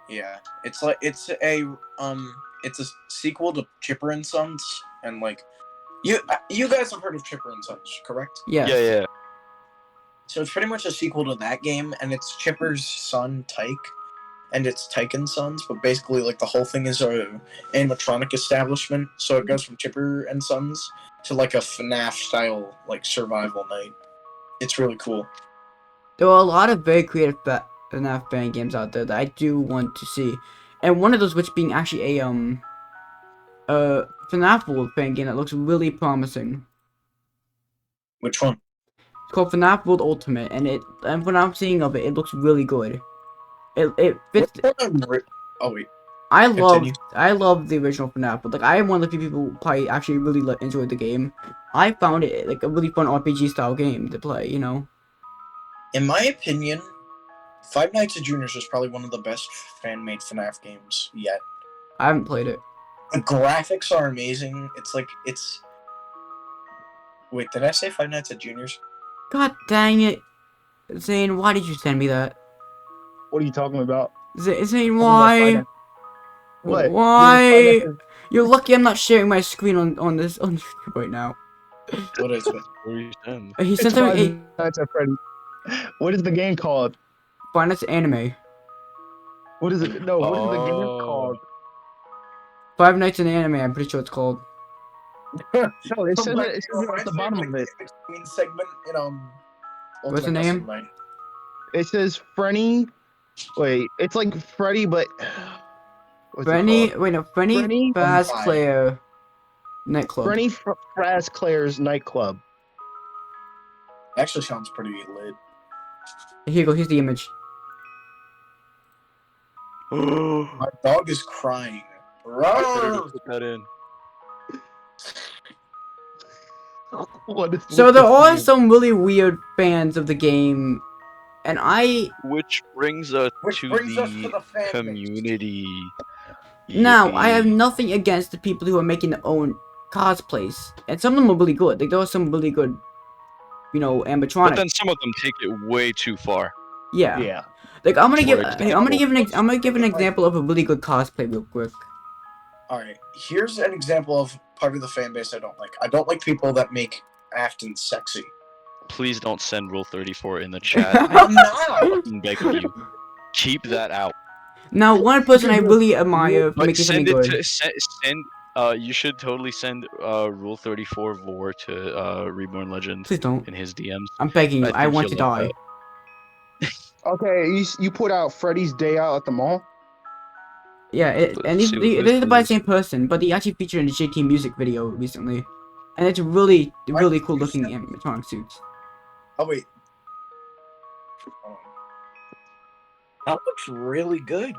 Yeah, it's a sequel to Chipper and Sons, and like you guys have heard of Chipper and Sons, correct? Yes. Yeah. So it's pretty much a sequel to that game, and it's Chipper's son Tyke, and it's Tyke and Sons, but basically like the whole thing is a animatronic establishment, so it goes from Chipper and Sons to like a FNAF style like survival night. It's really cool. There are a lot of very creative FNAF fan games out there that I do want to see, and one of those which being actually a FNAF World fan game that looks really promising. Which one? It's called FNAF World Ultimate, and when I'm seeing of it, it looks really good. It fits. Oh wait. I Continue. love the original FNAF, but like I am one of the few people who probably actually really enjoyed the game. I found it like a really fun RPG style game to play. You know. In my opinion, Five Nights at Juniors is probably one of the best fan-made FNAF games yet. I haven't played it. The graphics are amazing. It's. Wait, did I say Five Nights at Juniors? God dang it, Zane! Why did you send me that? What are you talking about? Zane, why? What? Why? You're lucky I'm not sharing my screen on this right now. What is it? What are you saying? He It's sent Five me Nights at Freddy's. What is the game called? Finance Anime. What is it? No, what is the game called? Five Nights in Anime, I'm pretty sure it's called. No, it says it at the bottom of it. Between segment and What's the Ultimate name? Custom Night. It says Frenny. Wait, it's like Freddy, but what's it Frenny, called? wait no, Frenny Frenny Fast Five. Claire Nightclub. Frenny Fraz Claire's nightclub. Actually sounds pretty lit. Here you go, here's the image. My dog is crying. I better go Roar! put that in. What is So with there this are game? some really weird fans of the game, and Which brings us Which to brings us the to the fan base. community. now I have Yippee. nothing against the people who are making their own cosplays, and some of them are really good. Like there are some really good, you know, But animatronics. then some of them take it way too far. Yeah. Yeah. Like I'm gonna For give, example. I'm gonna give an example of a really good cosplay real quick. Alright, here's an example of part of the fan base I don't like. I don't like people that make Afton sexy. Please don't send Rule 34 in the chat. I'm not! I'm begging you. Keep that out. Now, one person I really admire for But making something send it good. to send. You should totally send Rule 34 Vor to Reborn Legend Please don't. in his DMs. I'm begging you. I think want to you'll like die. that. Okay, you put out Freddy's Day Out at the mall. Yeah, Let's and these see what they're this by the is. same person, but they actually featured in the JT music video recently, and it's really cool looking animatronic suits. Oh wait. Hold on. That looks really good.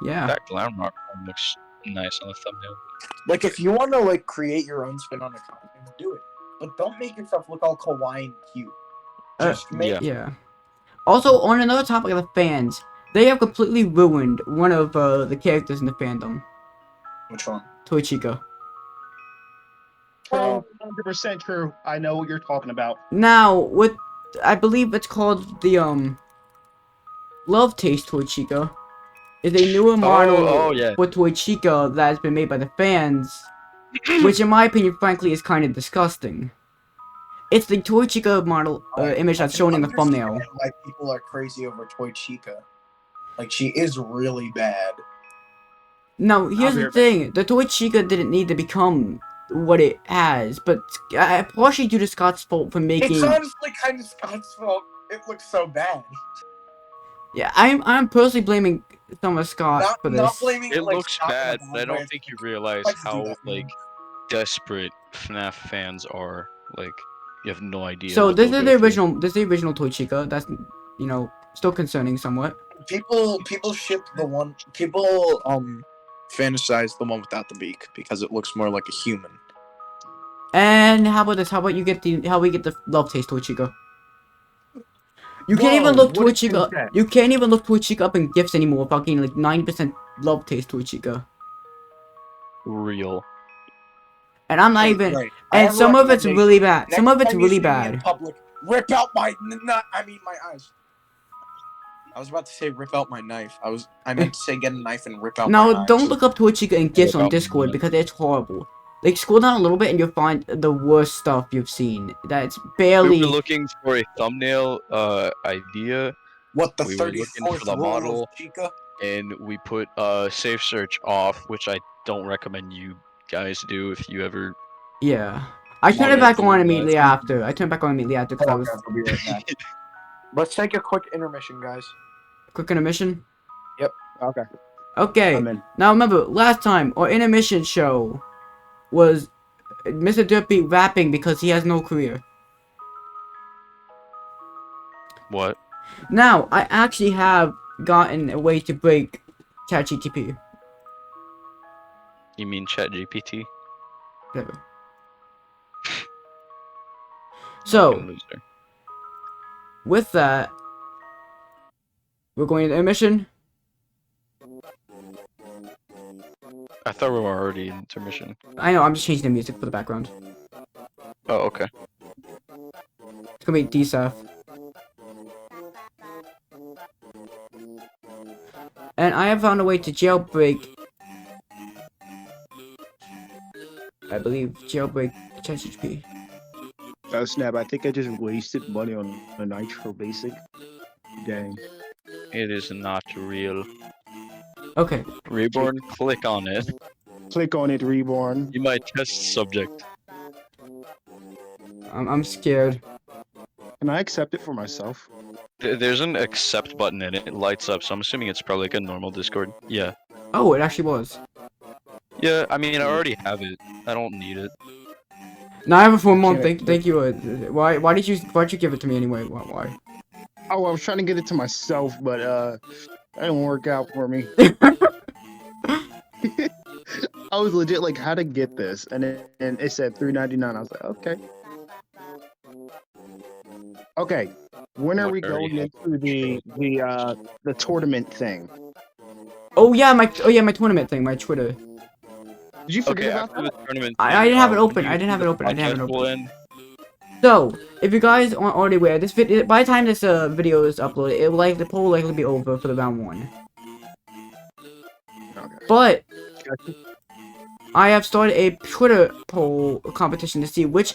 Yeah. That glam rock one looks nice on the thumbnail. Like if you want to like create your own spin on a costume, do it. But don't make yourself look all kawaii and cute. Just make yeah. Yeah. Also, on another topic of the fans, they have completely ruined one of the characters in the fandom, Which one? Toy Chica. Oh, 100% true. I know what you're talking about. Now, with I believe it's called the Love Taste Toy Chica, is a newer model oh, yeah. for Toy Chica that has been made by the fans, which in my opinion, frankly, is kind of disgusting. It's the Toy Chica model image that's shown in the thumbnail. I understand why people are crazy over Toy Chica. Like she is really bad. Now, here's be the right thing: the Toy Chica didn't need to become what it has, but partially due to Scott's fault for making. It's honestly kind of Scott's fault. It looks so bad. Yeah, I'm personally blaming some of Scott for Not this. blaming It like, looks Scott in a bad, but I way. don't think you realize Like to do how that, man. desperate FNAF fans are. Like, you have no idea. So what this they'll is go the through. original. This is the original Toy Chica. That's still concerning somewhat. People ship the one. People fantasize the one without the beak because it looks more like a human. And how about this? How about we get the love taste to Chica? You can't even Whoa, look to what is Chica. that? You can't even look to Chica up in gifts anymore without getting like 90% love taste to Chica. Real. And I'm not Hey, even. right. I And have a some of it's really recommendation. bad. Some Next of it's time you really see me in bad. public, rip out my my eyes. I was about to say rip out my knife. I meant to say get a knife and rip out my Now, eyes. don't look up to Chica in gifts on about Discord that. because it's horrible. Like, scroll down a little bit and you'll find the worst stuff you've seen. That's We barely. were looking for a thumbnail idea. What, the We were looking for 34th the rule model, of Chica? and we put safe search off, which I don't recommend you guys do if you ever. Yeah. I turned wanna it back do on that. immediately after. I turned it back on immediately after because I was I'll be right back. Let's take a quick intermission, guys. quick intermission. Okay. Okay. I'm in. Now remember, last time our intermission show was Mr.Derpy rapping because he has no career. What? Now, I actually have gotten a way to break ChatGTP. You mean ChatGPT? Whatever. Fucking So, loser. with that, we're going to intermission. I thought we were already in intermission. I know, I'm just changing the music for the background. Oh, okay. It's gonna be DSAF. And I have found a way to jailbreak. I believe jailbreak ChatGPT. Oh snap! I think I just wasted money on a Nitro Basic. Dang. It is not real. Okay. Reborn, click on it. Click on it, Reborn. You might test subject. I'm scared. Can I accept it for myself? There's an accept button and it lights up, so I'm assuming it's probably like a normal Discord. Yeah. Oh, it actually was. Yeah, I mean, I already have it. I don't need it. Now I have a full month. can't Thank you. Why'd you give it to me anyway? Why? Oh, I was trying to get it to myself, but that didn't work out for me. I was legit like, how to get this, and it said $3.99. I was like, okay. Okay, when are we What are going you- into the tournament thing? Oh yeah, my tournament thing, my Twitter. Did you forget Okay, about after that? the tournament. I didn't have it open. when I didn't have it open. I didn't have it podcast will open. end, So, if you guys aren't already aware, this video, by the time this video is uploaded, it will the poll will likely be over for the round 1. Okay. But I have started a Twitter poll competition to see which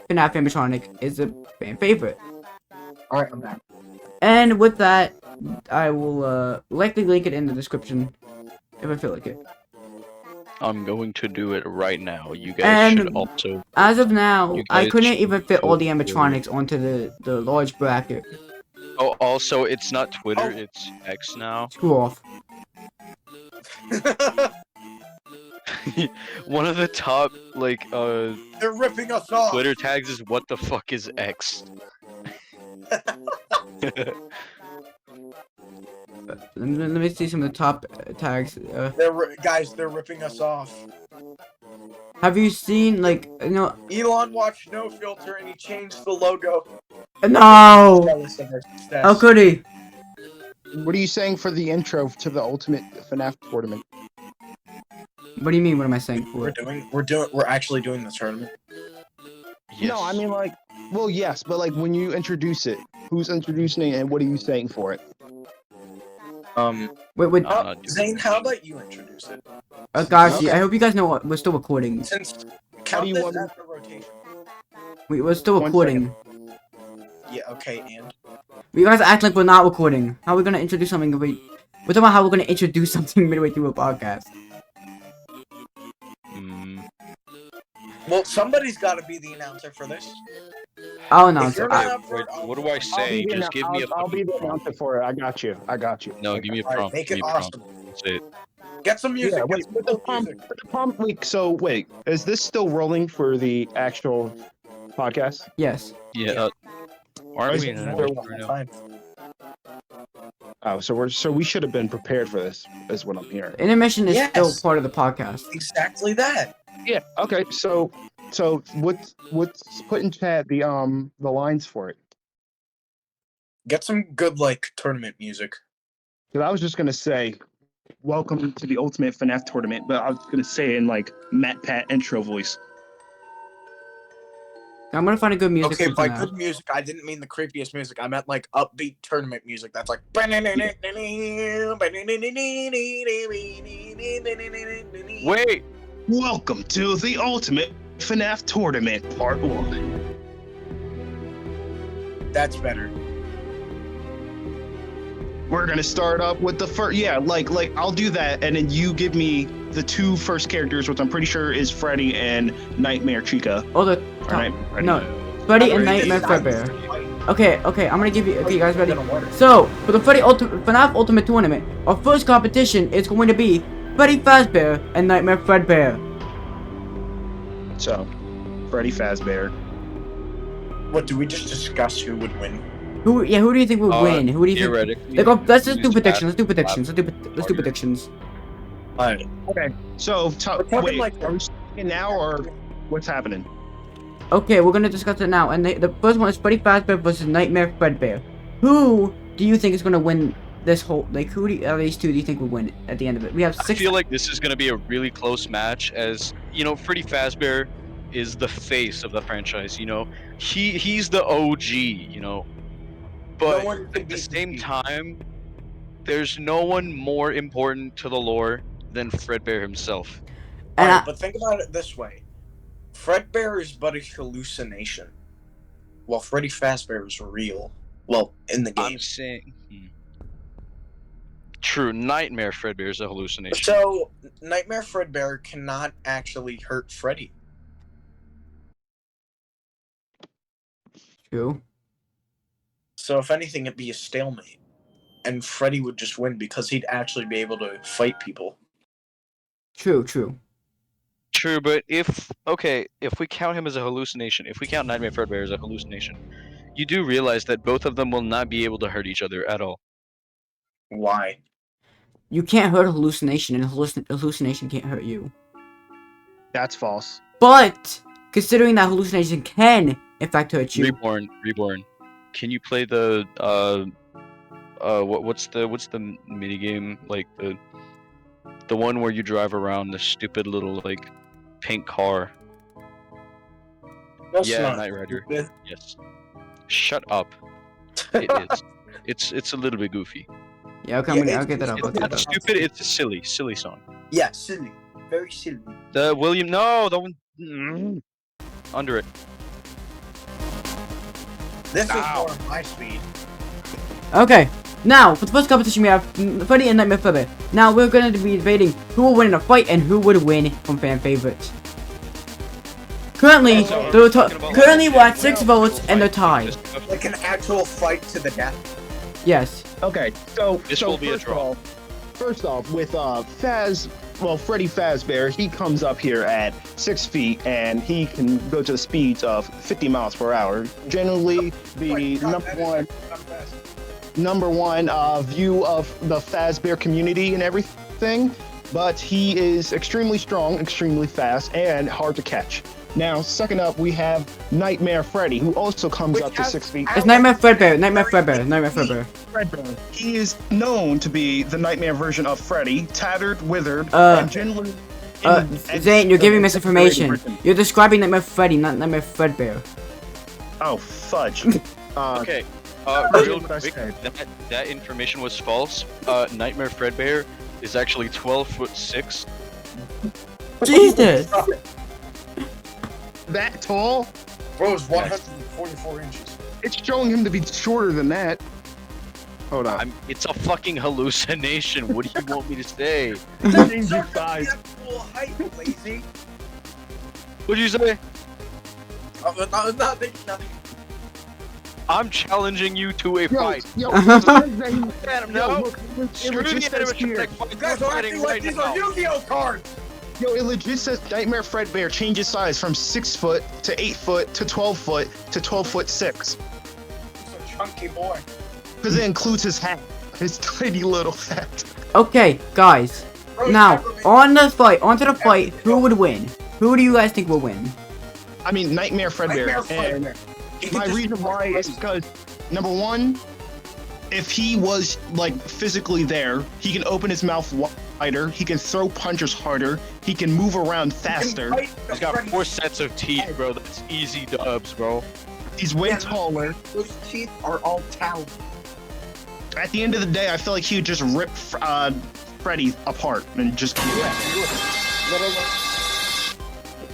FNAF animatronic is the fan favorite. Alright, I'm back. And with that, I will likely link it in the description if I feel like it. I'm going to do it right now. You guys And should also. as of now, You I guys couldn't should even fit all the vote for animatronics onto the large bracket. Oh, also, it's not Twitter, Oh. it's X now. Screw off. One of the top, like, They're ripping us off. Twitter tags is what the fuck is X? Let me see some of the top tags. Guys, they're ripping us off. Have you seen Elon watched No Filter and he changed the logo. No! Jealous of our success. How could he? What are you saying for the intro to the Ultimate FNAF tournament? What do you mean? What am I saying for? We're actually doing the tournament. Yes. No, I mean like, well, yes, but like when you introduce it, who's introducing it and what are you saying for it? Wait. I'm not doing Zane, that how shit. about you introduce it? Guys, Okay. I hope you guys know what we're still recording. Since How count do you this want me- as a rotation. We're still One recording. Yeah, okay, and You guys act like we're not recording. How are we gonna introduce something? We're talking about how we're gonna introduce something midway through a podcast. well, somebody's got to be the announcer for this. I'll If announce you're it. not Okay, up for it, wait, what do I say? Just give me a I'll be fucking the prompt. announcer for it. I got you. No, give me a Alright, prompt. make Give it me a prompt. awesome. That's it. Get some music. Yeah, get wait, some with the music. prompt week. So wait, is this still rolling for the actual podcast? Yes. Yeah. Aren't Is we it in another an one? right now? Fine. Oh, so we should have been prepared for this, is what I'm hearing. Intermission is Yes. still part of the podcast. Exactly that. Yeah. Okay. So So what's put in chat the lines for it? Get some good like tournament music. Because I was just gonna say, welcome to the ultimate FNAF tournament, but I was gonna say it in like Matt Pat intro voice. I'm gonna find a good music Okay, for by now. good music, I didn't mean the creepiest music. I meant like upbeat tournament music. That's like. Wait, Welcome to the ultimate FNAF tournament, part 1. That's better. We're gonna start up with the first. Yeah, like I'll do that, and then you give me the 2 first characters, which I'm pretty sure is Freddy and Nightmare Chica. Oh, the Or Nightmare Freddy. no, Freddy and Freddy. Nightmare Fredbear. Okay, I'm gonna give you. Okay, you guys ready? So for the FNAF Ultimate Tournament, our first competition is going to be Freddy Fazbear and Nightmare Fredbear. So, Freddy Fazbear. What, do we just discuss who would win? Who do you think will win? Who do you think? theoretically, Let's just do who's predictions. Let's do fast, predictions. Let's do harder. predictions. Alright. Okay. So, We're talking wait, like- are we starting now or what's happening? Okay, we're gonna discuss it now. And the first one is Freddy Fazbear versus Nightmare Fredbear. Who do you think is gonna win this whole? Like, who of these two do you think will win at the end of it? We have I 6. feel like this is going to be a really close match, as you know, Freddy Fazbear is the face of the franchise. You know, he's the OG. You know, but No one can at the beat same Pete. time, there's no one more important to the lore than Fredbear himself. And Alright, but think about it this way. Fredbear is but a hallucination, while Freddy Fazbear is real. Well, in the game. I'm saying. True, Nightmare Fredbear is a hallucination. So, Nightmare Fredbear cannot actually hurt Freddy. True. So, if anything, it'd be a stalemate. And Freddy would just win because he'd actually be able to fight people. True. True, but if we count him as a hallucination, if we count Nightmare Fredbear as a hallucination, you do realize that both of them will not be able to hurt each other at all. Why? You can't hurt a hallucination, and hallucination can't hurt you. That's false. But considering that hallucination can in fact hurt you. Reborn. Can you play the what's the mini game, like the one where you drive around the stupid little like pink car? That's Yeah, not Knight Rider. stupid. Yes. Shut up. It is. It's a little bit goofy. Yeah, okay, Yeah, I'll get that up. it's- I'll get Not that up. stupid. It's a silly song. Yeah, silly. Very silly. The William. No, that one. Under it. This is Ow. more my speed. Okay, now for the first competition we have Freddy and Nightmare Fredbear. Now we're going to be debating who will win in a fight and who would win from fan favorites. Currently, currently we're at 6 votes and they're tied. Like an actual fight to the death. Yes. Okay, so This will be a first draw. of all- First off, with Freddy Fazbear, he comes up here at 6 feet and he can go to the speeds of 50 miles per hour. Generally, the number one view of the Fazbear community and everything, but he is extremely strong, extremely fast, and hard to catch. Now, second up, we have Nightmare Freddy, who also comes up to 6 feet. It's Nightmare Fredbear. Nightmare Fredbear. Nightmare Fredbear. Fredbear. He is known to be the nightmare version of Freddy, tattered, withered, and generally. Zane, you're giving misinformation. You're describing Nightmare Freddy, not Nightmare Fredbear. Oh, fudge. Okay. That's Real what I quick, said. that information was false. Nightmare Fredbear is actually 12'6". Jesus! That tall? Bro, it's 144 inches. It's showing him to be shorter than that. Hold on. It's a fucking hallucination. What do you want me to say? Change your size. Full height, lazy. What'd you say? Nothing. I'm challenging you to a fight. Yo, Adam, no. look, Screw it the legit says animatronic here. fight. You guys We're are fighting acting like right these now. are Yu-Gi-Oh cards. Yo, it legit says Nightmare Fredbear changes size from 6 foot to 8 foot to 12 foot to 12'6". He's a chunky boy. Because it includes his hat. His tiny little hat. Okay, guys. Bro, Now, never made- onto the fight. Who would win? Who do you guys think will win? I mean, Nightmare Fredbear. Nightmare And Fredbear. my reason why is because, number one, if he was like physically there, he can open his mouth wider, he can throw punches harder, he can move around faster. He's got 4 sets of teeth, bro. That's easy dubs, bro. He's way taller. Those teeth are all talent. At the end of the day, I feel like he would just rip Freddy apart and just.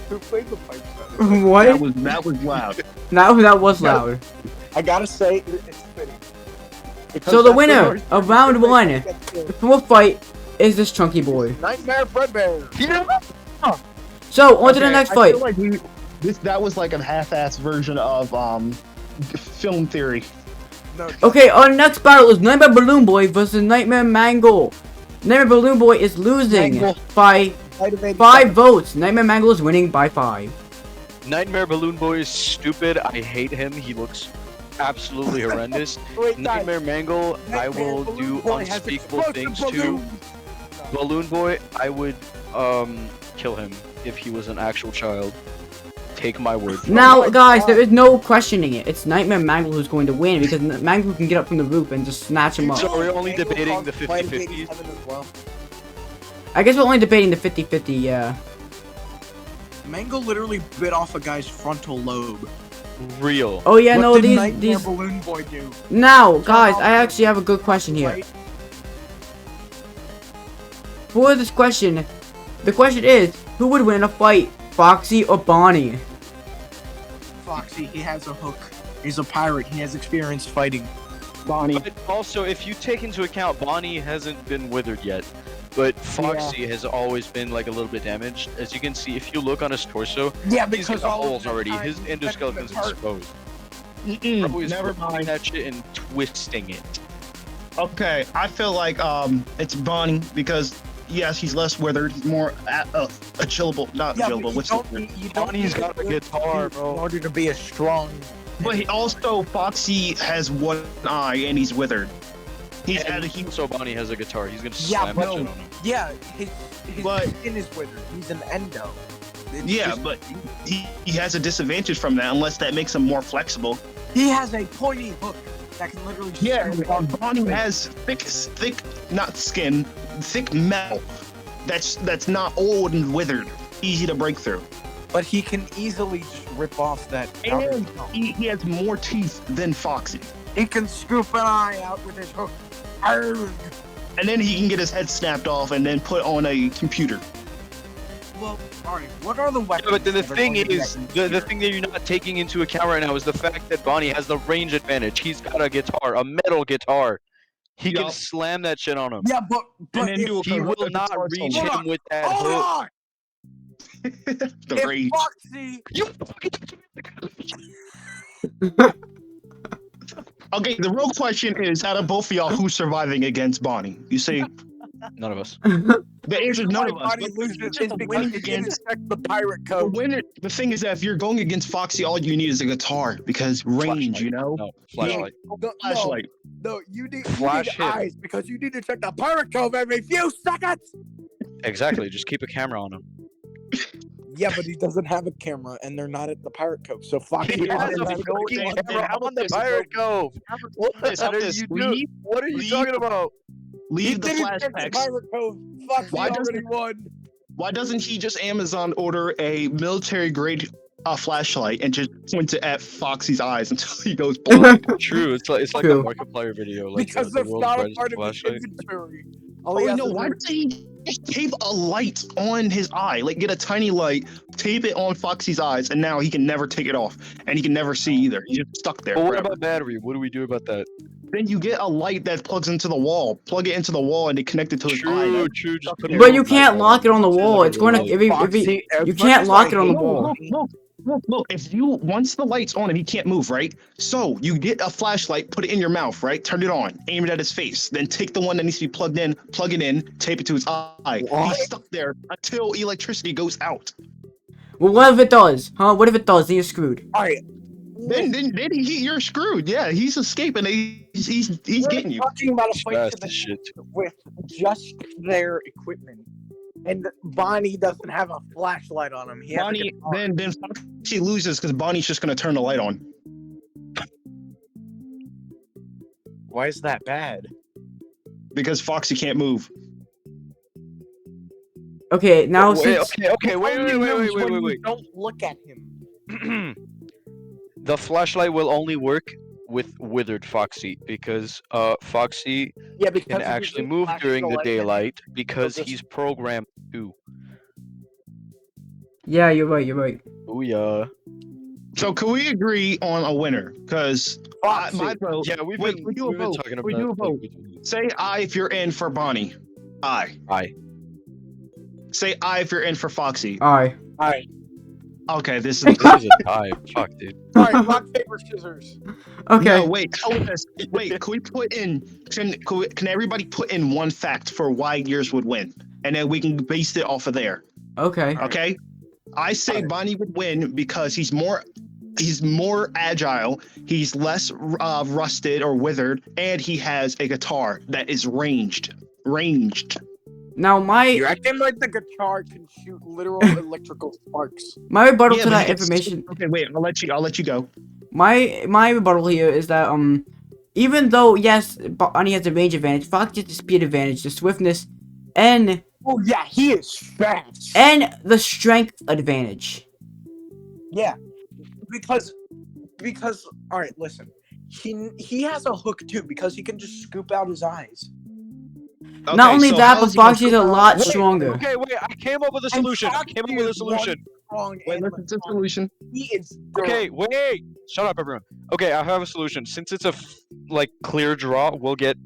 Who played the pipes? What? That was loud. That was loud. I gotta say, it's fitting. So the winner of round 1 for fight is this chunky boy. Nightmare Fredbear. So on to the next fight. I feel like that was like a half-ass version of film theory. No, Okay, our next battle is Nightmare Balloon Boy versus Nightmare Mangle. Nightmare Balloon Boy is losing Mangle. by 5 votes. Nightmare Mangle is winning by 5. Nightmare Balloon Boy is stupid. I hate him. He looks absolutely horrendous. Nightmare Mangle, I will do unspeakable things to. Balloon Boy, I would kill him if he was an actual child. Take my word for it. Now, guys, there is no questioning it. It's Nightmare Mangle who's going to win because Mangle can get up from the roof and just snatch him up. So we're only debating the 50-50s? I guess we're only debating the 50-50, yeah. Mango literally bit off a guy's frontal lobe. Real. Oh yeah, What no, did Nightmare these. Balloon Boy do? Now, guys, I actually have a good question here. Right? For this question, the question is, who would win in a fight, Foxy or Bonnie? Foxy, he has a hook. He's a pirate. He has experience fighting. Bonnie. But also, if you take into account, Bonnie hasn't been withered yet. But Foxy has always been like a little bit damaged. As you can see, if you look on his torso, Yeah, he's got holes already. His endoskeleton's exposed. Bro is Never mind. that shit and twisting it. Okay, I feel like it's Bonnie because yes, he's less withered. He's more agilable, not agilable. What's the word? Bonnie's got a guitar, in bro. order to be a strong. But he also Foxy has one eye and he's withered. He's And at a so Bonnie has a guitar. He's gonna Yeah, slam but that shit no. on him. Yeah, his But- skin is withered. He's an endo. It's yeah, just- but he has a disadvantage from that unless that makes him more flexible. he has a pointy hook that can literally. Yeah, shoot. Bonnie has thick, not skin, thick metal. That's not old and withered. Easy to break through. But he can easily just rip off that. And he has more teeth than Foxy. He can scoop an eye out with his hook. Arrgh. And then he can get his head snapped off and then put on a computer. Well, alright, what are the weapons? Yeah, but then the that are thing going to is, get the here? thing that you're not taking into account right now is the fact that Bonnie has the range advantage. He's got a guitar, a metal guitar. He can Yup. slam that shit on him. Yeah, but And then if, do a He will correct not guitar reach solo. Hold him with that hold hook. on! The If rage. Foxy, You fucking Okay, the real question is, out of both of y'all, who's surviving against Bonnie? You say None of us. the answer is none of us. Body but loses just is the because winning he didn't against check the pirate the code. winner. The thing is that if you're going against Foxy, all you need is a guitar because range, you know. No, flashlight. No, Flashlight. No, you need Flash hit. eyes because you need to check the pirate code every few seconds. Exactly. Just keep a camera on him. Yeah, but he doesn't have a camera, and they're not at the pirate cove. So Foxy He has is a not fucking going camera on. on the Pirate Cove. What How about this? What are you Leave- talking about? He Leave the didn't check the flashbacks. pirate cove. Foxy Why already won. Why doesn't he just Amazon order a military grade flashlight and just point it at Foxy's eyes until he goes blind? True. It's like True. a Markiplier video. Like Because the there's world's not a brightest part of his flashlight. inventory. Oh no! Why doesn't he just tape a light on his eye? Like get a tiny light, tape it on Foxy's eyes, and now he can never take it off, and he can never see either. He's just stuck there. But what forever. about battery? What do we do about that? Then you get a light that plugs into the wall. Plug it into the wall and they connect it to his eye. True. True. Just put a But little you can't light lock it on the bulb. wall. It's going to if Foxy, as you much can't as lock I it on the hate wall. Look. If you once the light's on him, he can't move, right? So you get a flashlight, put it in your mouth, right? Turn it on, aim it at his face. Then take the one that needs to be plugged in, plug it in, tape it to his eye. What? He's stuck there until electricity goes out. Well, what if it does? Huh? What if it does? Then you're screwed. Alright. Then you're screwed. Yeah, he's escaping. He's We're getting you. talking about a fight Fast to the as shit. with just their equipment. And Bonnie doesn't have a flashlight on him. He has a Bonnie, guitar. then Foxy loses because Bonnie's just gonna turn the light on. Why is that bad? Because Foxy can't move. Okay, now wait, since okay, wait. Don't look at him. The flashlight will only work with withered Foxy because Foxy Yeah, because can if actually you move flash during the light in it, daylight because just- he's programmed to. yeah, you're right. Oh yeah. So can we agree on a winner? Because Foxy. my vote. Yeah, we've Wait, been we do a we've been vote. talking We about do a vote. Say aye if you're in for Bonnie. Aye. Aye. Say aye if you're in for Foxy. Alright. Alright. Okay, this is. This is a tie. Fuck, dude. Alright, rock, paper, scissors. Okay. No, wait. How about this? Wait, can we put in? Can everybody put in one fact for why yours would win, and then we can base it off of there. Okay. Okay. I say Bonnie would win because he's more agile, he's less rusted or withered, and he has a guitar that is ranged. Now You're acting like the guitar can shoot literal electrical sparks. my rebuttal Yeah, to but that he gets- information. Okay, wait, I'll let you go. My rebuttal here is that even though yes, Bonnie has the range advantage, Fox gets the speed advantage, the swiftness, and Oh yeah, he is fast. the strength advantage. Yeah, because all right, listen. He has a hook too because he can just scoop out his eyes. Not only that, how but is he gonna Foxy's a scoop out- lot Wait, solution. Okay, wait. I came up with a And solution. I Foxy came up with a is one solution. strong Wait, listen to the animatronic. solution. He is Okay, wait. Shut up, everyone. Okay, I have a solution. Since it's a clear draw, we'll get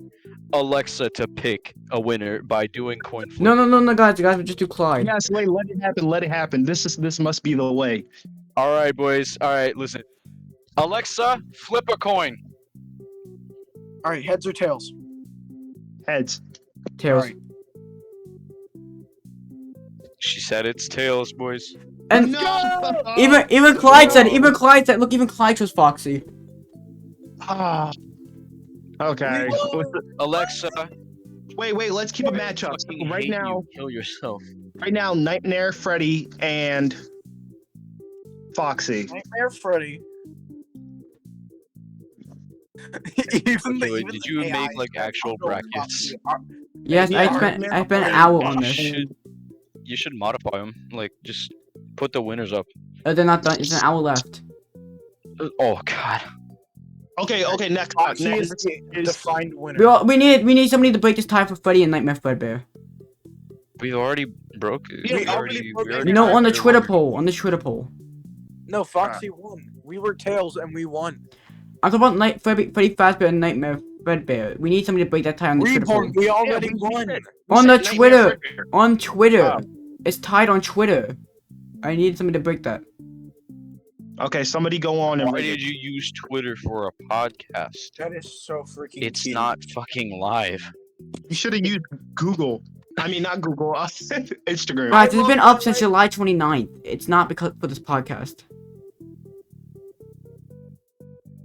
Alexa to pick a winner by doing coin flip. No, guys, we just do Clyde. Yes, wait, let it happen. This must be the way. All right, boys. All right, listen. Alexa, flip a coin. All right, heads or tails? Heads. Tails. Alright. She said it's tails, boys. And No! even Clyde said. Look, even Clyde chose Foxy. Ah. Okay. Alexa, Wait, let's keep a matchup. fucking Right hate now, you. Kill yourself. Nightmare Freddy and Foxy. Nightmare Freddy. Even the, Okay, wait, even did the you AI make like is actual so brackets? fucking- Yes, Yeah, I spent an hour on this. You should modify them. Like, just put the winners up. They're not done. It's an hour left. Oh God. Okay, next. Foxy is next the is defined winner. We need somebody to break this tie for Freddy and Nightmare Fredbear. We already broke it. Yeah, we already broke it. You know, on the Twitter poll. poll. No, Foxy won. We were tails and we won. I'm talking about Freddy Fazbear and Nightmare Fredbear. We need somebody to break that tie on the Twitter poll. Reborn, we already we won. did. On the Nightmare Twitter. Fredbear. On Twitter. Oh. It's tied on Twitter. I need somebody to break that. Okay, somebody go on and Why break did it. you use Twitter for a podcast? That is so freaking It's cute. not fucking live. You should have used Google. I mean, not Google. Instagram. Guys, it's been up since July 29th. It's not because for this podcast.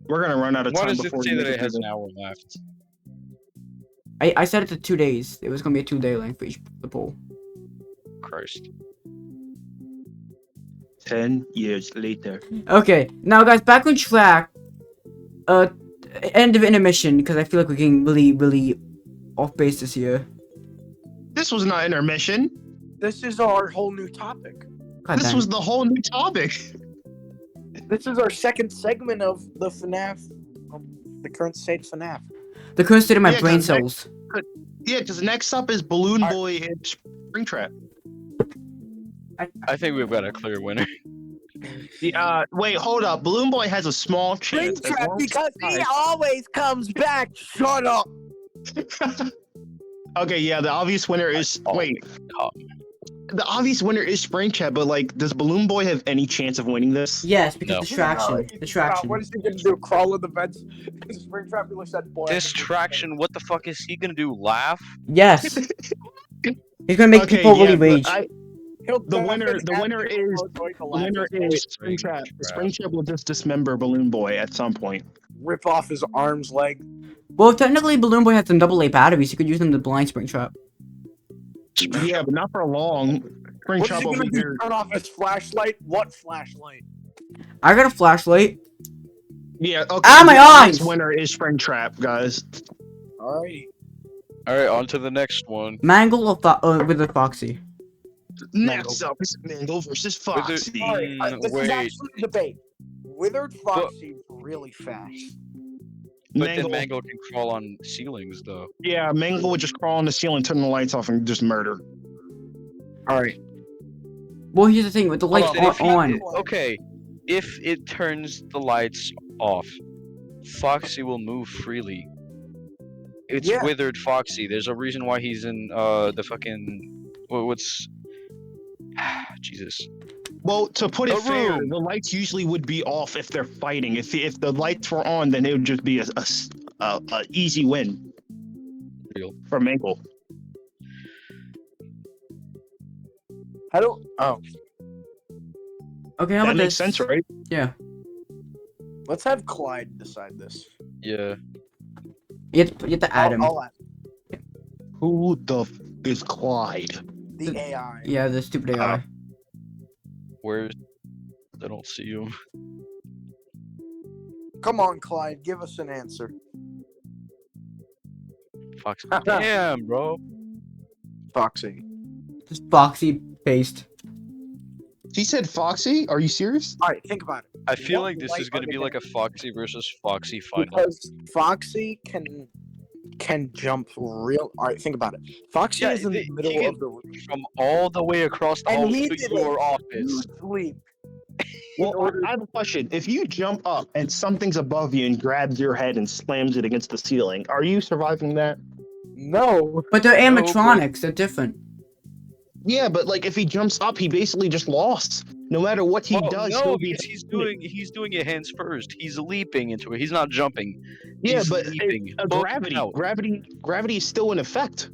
We're gonna run out of Why time does it before say we that make it has it. an hour left? I said it to 2 days. It was gonna be a 2-day length for each the poll. Christ. 10 years later. Okay, now guys, back on track. End of intermission because I feel like we're getting really off base this year. This was not intermission. This is our whole new topic. God This dang. was the whole new topic. This is our second segment of the FNAF, the current state of FNAF. The current state of my Yeah, brain 'cause next- cells. Yeah, because next up is Balloon Alright. Boy and Springtrap. I think we've got a clear winner. Wait, hold up. Balloon Boy has a small chance. as long as- because he always comes back. Shut up. Okay, yeah, the obvious winner is wait. The obvious winner is Springtrap, but like, does Balloon Boy have any chance of winning this? Yes, because No. distraction. What is he gonna do? Crawl in the vents? Springtrap really said, "Boy." Distraction. What the fuck is he gonna do? Laugh? Yes. He's gonna make people really but rage. He'll The laugh winner- and the winner ask people is- who's going to The laugh. winner is Springtrap. Springtrap. Springtrap will just dismember Balloon Boy at some point. Rip off his arms, leg. Well, technically, Balloon Boy has some AA batteries. You could use them to blind Springtrap. Yeah, but not for long. Springtrap What is he over gonna do? here. Turn off his flashlight? What flashlight? I got a flashlight. Yeah, okay. Ah, my This eyes! winner is Springtrap, guys. Alright. All right, on to the next one. Mangle or with a Foxy. Next up is Mangle versus Wither- Foxy. Alright, this is wait. actually a debate. Withered Foxy is really fast. But then Mangle can crawl on ceilings, though. Yeah, Mangle would just crawl on the ceiling, turn the lights off, and just murder. Alright. Well, here's the thing, with the lights Then if aren't he- on. Okay, if it turns the lights off, Foxy will move freely. It's Yeah. withered Foxy. There's a reason why he's in the fucking what's Jesus. Well, to put it A fair, room. the lights usually would be off if they're fighting. If the lights were on, then it would just be a easy win. Real. For Mangle. I don't. Oh. Okay, how That about makes this? sense, right? Yeah. Let's have Clyde decide this. Yeah. You have to add him. I'll ask Who the is Clyde? the AI. Yeah, the stupid AI. Where I don't see him. Come on, Clyde, give us an answer. Foxy. Damn, bro. Foxy. Just Foxy based. He said Foxy? Are you serious? Alright, think about it. I feel What like this light is gonna are be they like a Foxy versus Foxy final. Because Foxy can jump real. Alright, think about it. Foxy Yeah, is in the he middle can- of the room. From all the way across the And hall he to did your a office. huge leap. Well, I have a question. If you jump up and something's above you and grabs your head and slams it against the ceiling, are you surviving that? No. But they're No, but- animatronics, they're different. Yeah, but like if he jumps up, he basically just lost. No matter what he Well, does, no, he'll be. because he's doing it hands first. He's leaping into it. He's not jumping. Yeah, he's but leaping. gravity, Out. gravity is still in effect.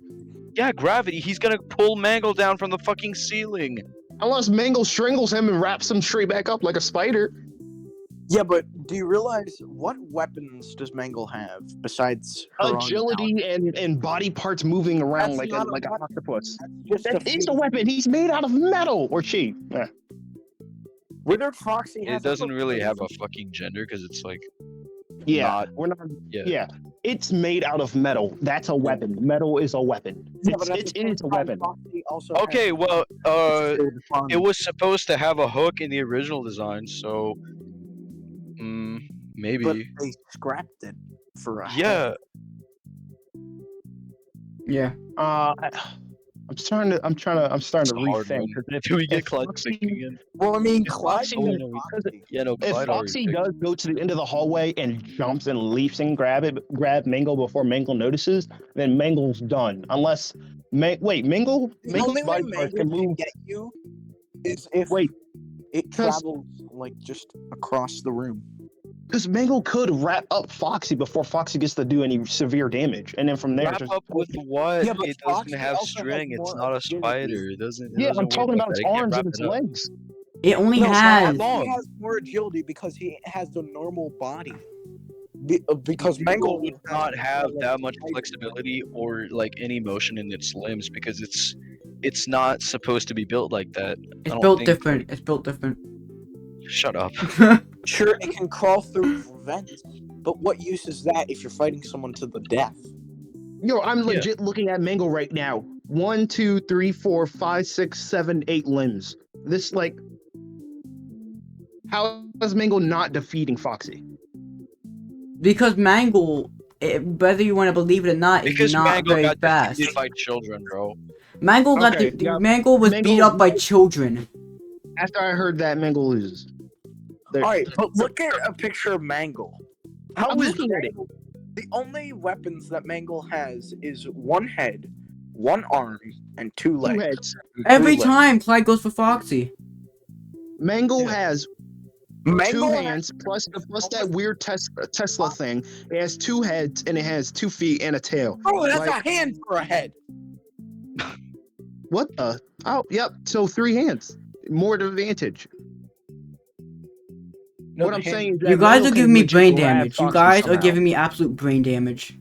Yeah, gravity. He's gonna pull Mangle down from the fucking ceiling. Unless Mangle strangles him and wraps him straight back up like a spider. Yeah, but do you realize what weapons does Mangle have besides her own Agility and body parts moving around That's like not a a weapon. octopus. Just That is a weapon. He's made out of metal, or she. Yeah. Withered Foxy has It doesn't a really have a fucking gender because it's like Yeah, not. we're not. Yeah. Yeah, it's made out of metal. That's a weapon. Metal is a weapon. Yeah, but at It the same is a time, weapon. Foxy also Okay, has well, State of it was supposed to have a hook in the original design, so maybe. but they scrapped it for a Yeah. Yeah. I'm starting to It's a hard rethink. one. 'Cause if- Do we get if Clyde Foxy- thinking again? Well, I mean, If Clyde. Foxy- was no, Foxy. Yeah, no, If Clyde already Foxy picked. does go to the end of the hallway and jumps and leaps and grab Mangle before Mangle notices, then Mangle's done. Unless Mangle The only way body parts Mangle can can move. get you is if Wait, it 'cause- travels like just across the room. because Mangle could wrap up Foxy before Foxy gets to do any severe damage, and then from there, Wrap just up with what? Yeah, but It Foxy doesn't have also has string. It's more not a agility. spider. It doesn't. yeah, doesn't I'm work talking like about its that. It can't arms wrap and its it up. legs. It only No, has. long. He has more agility because he has a normal body. Because Mangle Mangle would not have like, that much like- flexibility or like any motion in its limbs because it's not supposed to be built like that. I It's don't built think- different. It's built different. Shut up. Sure, it can crawl through vents, but what use is that if you're fighting someone to the death? Yo, I'm legit looking at Mangle right now. 1, 2, 3, 4, 5, 6, 7, 8 limbs. This like, how is Mangle not defeating Foxy? Because Mangle, whether you want to believe it or not, Because is not Mangle very got fast. defeated by children, bro. Mangle got Okay, yeah. Mangle was beat Mangle- up by children. After I heard that, Mangle loses. There- All right, but look at a picture of Mangle. How I'm is looking at it. Mangle? The only weapons that Mangle has is one head, one arm, and two 2 legs. heads. Every legs. time Clyde goes for Foxy. Mangle has Mangle 2 has- hands plus that weird Tesla thing. It has 2 heads and it has 2 feet and a tail. Oh, that's Like- a hand for a head. What the? Oh, yep. So 3 hands. More advantage. No, what the I'm hand- saying is that You guys Mangle are can giving me legit brain grab damage. You Foxy guys are somehow. giving me absolute brain damage.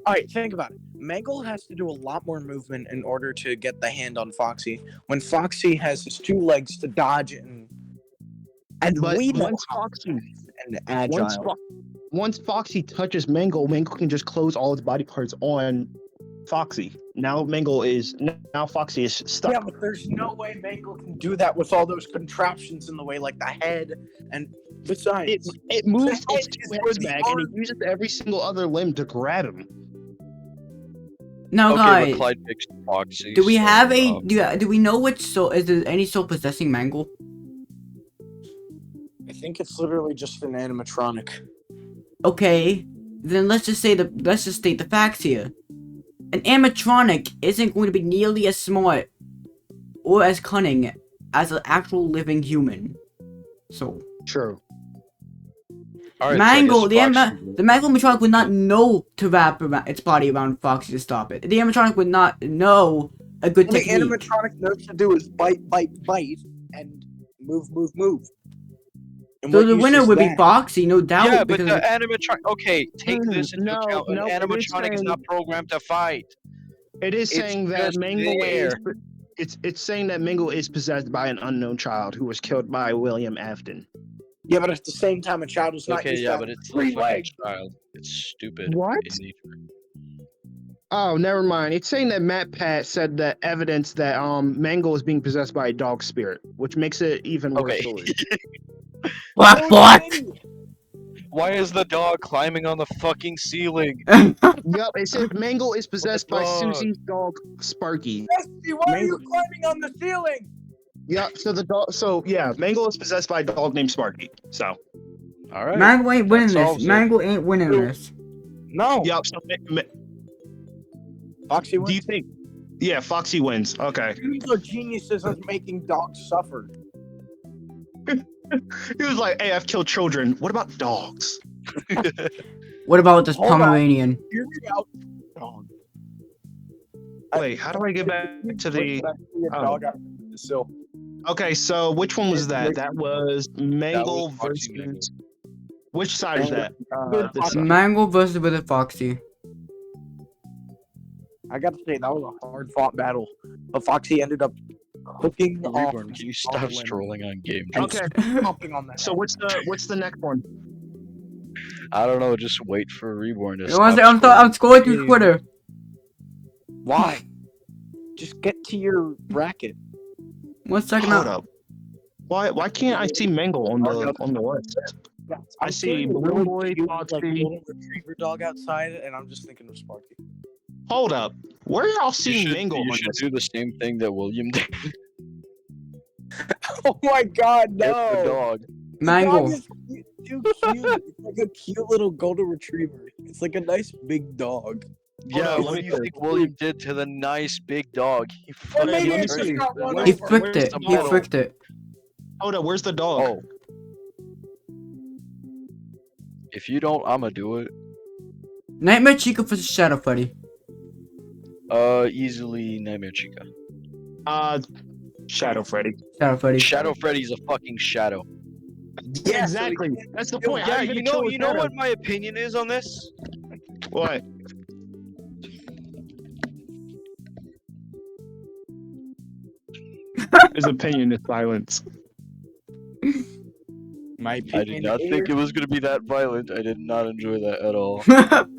All right, think about it. Mangle has to do a lot more movement in order to get the hand on Foxy. When Foxy has his 2 legs to dodge and But we know once how Foxy, and agile. once Foxy touches Mangle, Mangle can just close all its body parts on Foxy. Now Foxy is stuck. Yeah, but there's no way Mangle can do that with all those contraptions in the way, like the head. And besides, It moves the its head 2 is heads the back and it arm. uses every single other limb to grab him. Now, Okay, guys, but Clyde picks Foxy. do we so, have a do we know which soul is there any soul possessing Mangle? I think it's literally just an animatronic. Okay, then let's just state the facts here. An animatronic isn't going to be nearly as smart or as cunning as an actual living human. So True. All right, Mangle, so I the guess Foxy- Mangle animatronic would not know to wrap its body around Foxy to stop it. The animatronic would not know a good All the technique. animatronic knows to do is bite, and move. And So what the use winner is would be that? Foxy, no doubt. Yeah, but because the animatronic. Okay, take this into No, account. An no, it is animatronic is saying- not programmed to fight. It is It's saying that just Mangle is. there. It's saying that Mangle is possessed by an unknown child who was killed by William Afton. Yeah, but at the same time, a child is not Okay, used yeah, to but having it's a 3 fucking legs. child. It's stupid. What? in nature. Oh, never mind. It's saying that Matt Pat said that evidence that Mangle is being possessed by a dog spirit, which makes it even worse. Okay. story. what? Why is the dog climbing on the fucking ceiling? Yep, it says Mangle is possessed by dog? Susie's dog Sparky. Why are you climbing on the ceiling? Yep. So the dog. So yeah, Mangle is possessed by a dog named Sparky. So. All right. Mangle ain't winning this. solves it. Mangle ain't winning this. No. Yep. So Foxy do wins. you think? Yeah, Foxy wins. Okay. Humans are geniuses at making dogs suffer. He was like, "Hey, I've killed children. What about dogs?" What about this Hold on. Pomeranian? Hear me out. Dog. Wait, how do I get back to the? Oh. Dog out the sill. Okay, so which one was that? That was Mangle Foxy Mangle. versus. Which side is that? This side. Mangle versus with a Foxy. I gotta say that was a hard fought battle, but Foxy ended up hooking off. Reborn, can you stop the limb strolling on game? and Okay. stomping on that. So what's the next one? I don't know. Just wait for Reborn to I'm stop. scrolling through Twitter. Why? Just get to your bracket. 1 second Hold now. up. Why can't I see Mangle on the list? I see Blue Boy, like Foxy. golden retriever dog outside, and I'm just thinking of Sparky. Hold up. Where are y'all You seeing Mangle you on should this? do the same thing that William did. Oh my God, Get no! the dog. Mangle. The dog is too cute. It's like a cute little golden retriever. It's like a nice big dog. Yeah, on, what let do me you see. think William did to the nice big dog? He Or fucking maybe let me it's see. just got one He over. fricked it. the He metal? fricked it. Hold up. Where's the dog? Oh. If you don't, I'ma do it. Nightmare Chica versus Shadow Freddy. Easily Nightmare Chica. Shadow Freddy. Shadow Freddy. Shadow Freddy's a fucking shadow. Yeah, exactly. That's the point. How Yeah, are gonna you know, kill a you know shadow? what my opinion is on this? What? His opinion is silence. My I opinion did not think it was gonna be that violent. I did not enjoy that at all.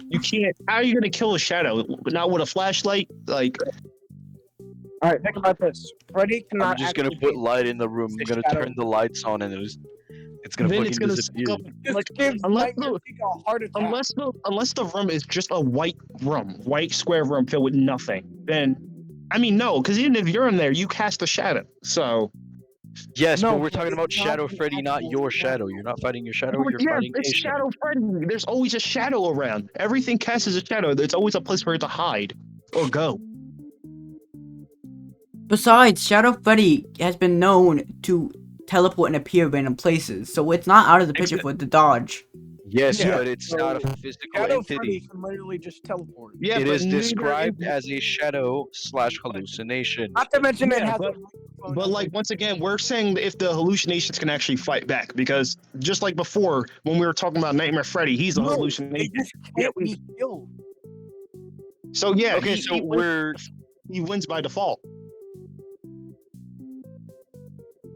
You can't. How are you gonna kill a shadow? Not with a flashlight? Like, All right, think about this. Freddy cannot. I'm just gonna actually put light in the room. I'm gonna shadow. turn the lights on, and it's gonna then fucking it's gonna disappear. suck up. Just Like, give unless Nightmare the- Chica a heart attack. unless the room is just a white square room filled with nothing, then I mean no, because even if you're in there, you cast a shadow. So Yes, No, but we're but talking it's about not Shadow the Freddy, not actual your shadow. shadow. You're not fighting your shadow. But You're yeah, fighting it's a shadow. Shadow Freddy. There's always a shadow around. Everything casts as a shadow. There's always a place for it to hide or go. Besides, Shadow Freddy has been known to teleport and appear random places, so it's not out of the picture for it to dodge. Yes, Yeah, but it's so not a physical Shadow Freddy entity. can literally just teleport. Yeah, It but is neither described is- as a shadow / hallucination. Not to mention it Yeah, has but- a microphone. But like once again, we're saying if the hallucinations can actually fight back, because just like before when we were talking about Nightmare Freddy, he's a No, hallucination. They just Yeah, can't be killed. So yeah, Okay, he, so he, we're he wins by default.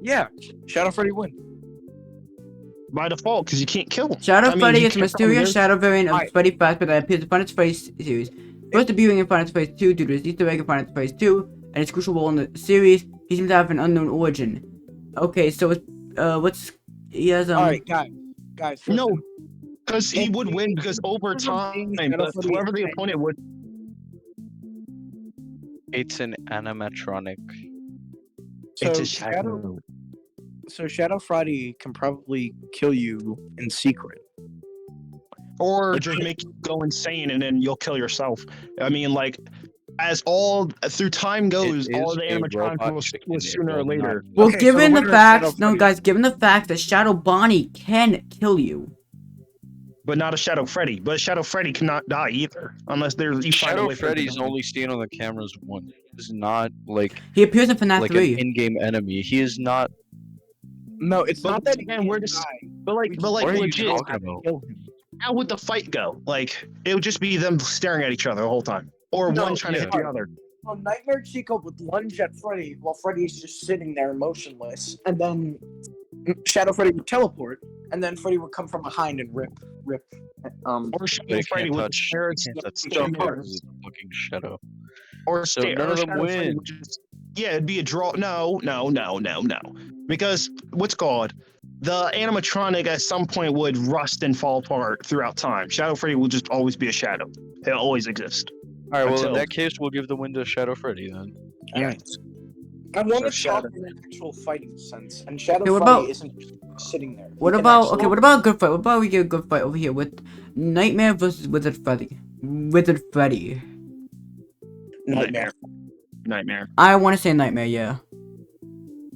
Yeah, Shadow Freddy win. By default, because you can't kill him. Shadow I mean, Freddy you is a can probably mysterious there's- shadow variant of Alright. Freddy Fazbear that appears in Final Fantasy series. First debuting in Final Fantasy 2 due to his Easter egg in Final Fantasy 2 and his crucial role in the series, he seems to have an unknown origin. Okay, so it's, what's, he has, Alright, guys, listen. No, because he If would he- win because over if I'm time, being Shadow but Freddy- whoever the opponent would. it's an animatronic. So Shadow Freddy can probably kill you in secret. Or Like, just make you go insane and then you'll kill yourself. I mean, like, as all through time goes, It all is the a animatronics robot will chicken, it sooner or will not later. well, Okay, so the given the winner is Shadow facts, no Freddy. guys, given the fact that Shadow Bonnie can kill you. But not a Shadow Freddy. But Shadow Freddy cannot die either, unless there's you find a Shadow way for him to Freddy's die. only seen on the cameras once. He's not like He appears in FNAF an 3. in-game enemy. He is not. No, it's But not that he again, can't we're just- die. But like, What are you legit, talking about? Kill him. how would the fight go? Like, it would just be them staring at each other the whole time, or No, one trying to hit the yeah. other. So Nightmare Chico would lunge at Freddy while Freddy's just sitting there motionless, and then Shadow Freddy would teleport, and then Freddy would come from behind and rip. Or Shadow They Freddy can't would touch. stare at That's stare the at- fucking shadow. or So stare. none or of them Shadow Freddy win. would just- yeah, it'd be a draw. No. Because what's called the animatronic at some point would rust and fall apart throughout time. Shadow Freddy will just always be a shadow. He'll always exist. All right. Well, in Until- that case, we'll give the win to Shadow Freddy then. Alright. I want to So talk in an actual fighting sense, and Shadow Okay, what Freddy about- isn't just sitting there. What He can about, actually- okay, what about a good fight? What about we get a good fight over here with Nightmare versus Wizard Freddy? Wizard Freddy. Nightmare? Nightmare. I want to say Nightmare, yeah.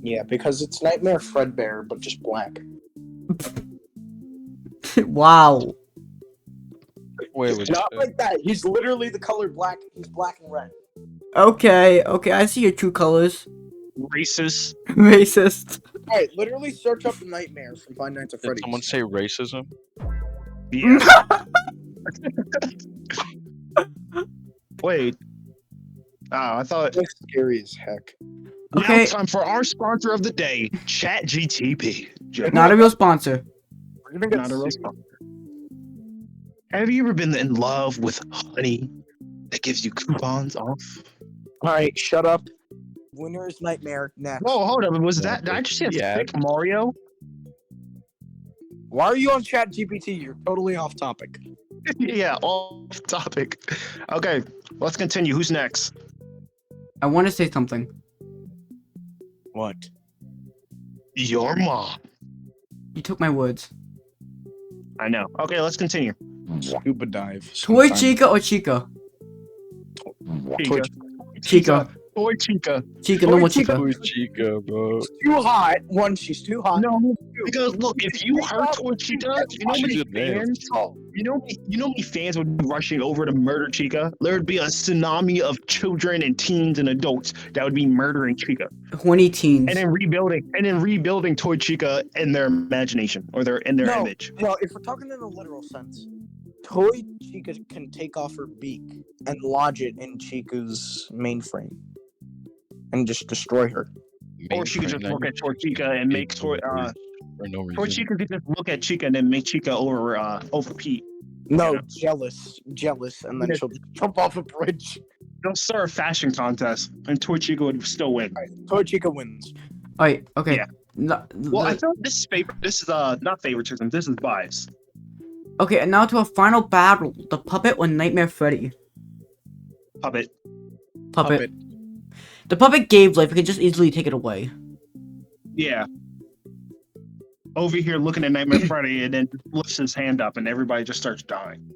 Yeah, because it's Nightmare Fredbear, but just black. Wow. Wait, was Not like that. He's literally the color black. He's black and red. Okay, I see your true colors. Racist. Racist. Alright, literally search up Nightmare from Five Nights at Did Freddy's. someone say racism? Yeah. Wait. Oh, I thought. That's scary as heck. Okay. Now time for our sponsor of the day, ChatGTP. Not a real sponsor. We're gonna get Not a real sued. sponsor. Have you ever been in love with honey that gives you coupons off? Alright, shut up. Winner is Nightmare. Next. Whoa, hold up. Was that? Did I just see a Yeah. fake Mario? Why are you on ChatGPT? You're totally off topic. Yeah, off topic. Okay, let's continue. Who's next? I want to say something. What? Your mom. You took my words. I know. Okay, let's continue. Scuba dive. Toy sometime. Chica or Chica? Toy Chica. Toy Chica. Chica, Toy normal Chica. Chica. Who's Chica, bro? She's too hot. One, she's too hot. No, because look, if you hurt Toy Chica, you know how many She's a man. fans? You know how many fans would be rushing over to murder Chica? There would be a tsunami of children and teens and adults that would be murdering Chica, Horny teens. and then rebuilding Toy Chica in their imagination or in their No. image. Well, if we're talking in a literal sense, Toy Chica can take off her beak and lodge it in Chica's mainframe and just destroy her. Or she could just look at Toy Chica and make Toy for no reason. Chica could just look at Chica and then make Chica over Pete. No, Yeah. jealous, and then Yeah. she'll jump off a bridge. They'll start a fashion contest, and Toy Chica would still win. Toy Chica wins. Alright, okay. Yeah. No, Well, I feel like this is not favoritism. This is bias. okay, and now to a final battle. The puppet or Nightmare Freddy? Puppet. Puppet. The puppet gave life. We could just easily take it away. Yeah. Over here looking at Nightmare Freddy, and then lifts his hand up, and everybody just starts dying.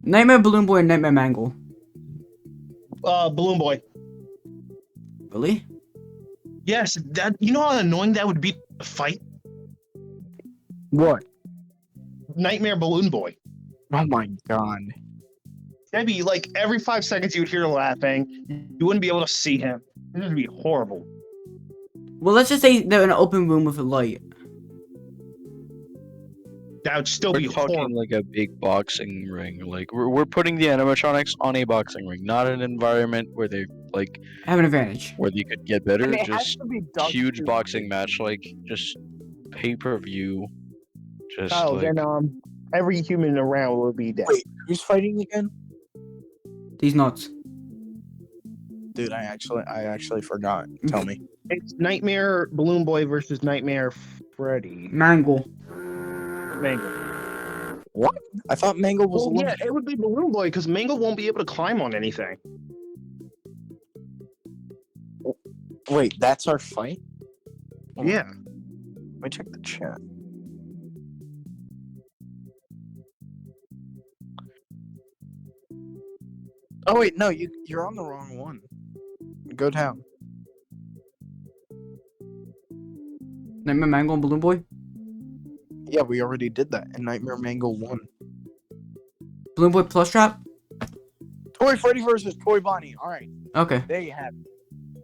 Nightmare Balloon Boy and Nightmare Mangle. Balloon Boy. Really? Yes, that. You know how annoying that would be to fight? What? Nightmare Balloon Boy. Oh my god. That'd be like every 5 seconds you would hear laughing. You wouldn't be able to see him. This would be horrible. Well, let's just say they're in an open room with a light. That would still We're be talking horrible. like a big boxing ring. Like we're putting the animatronics on a boxing ring, not an environment where they like Have an advantage. where they could get better. And it has Just to be dug huge through. boxing match, like just pay-per-view. Just Kyle, like then every human around will be dead. Wait, who's fighting again? These nuts. Dude, I actually forgot. Tell me. It's Nightmare Balloon Boy versus Nightmare Freddy. Mangle. Mangle. What? I thought Mangle was Well, yeah, eliminated. it would be Balloon Boy because Mangle won't be able to climb on anything. Wait, that's our fight? Hold on. Yeah. Let me check the chat. Oh wait, no, you're on the wrong one. Go down. Nightmare Mangle and Balloon Boy. Yeah, we already did that in Nightmare Mangle 1. Balloon Boy plus trap. Toy Freddy versus Toy Bonnie. Alright, Okay. there you have it.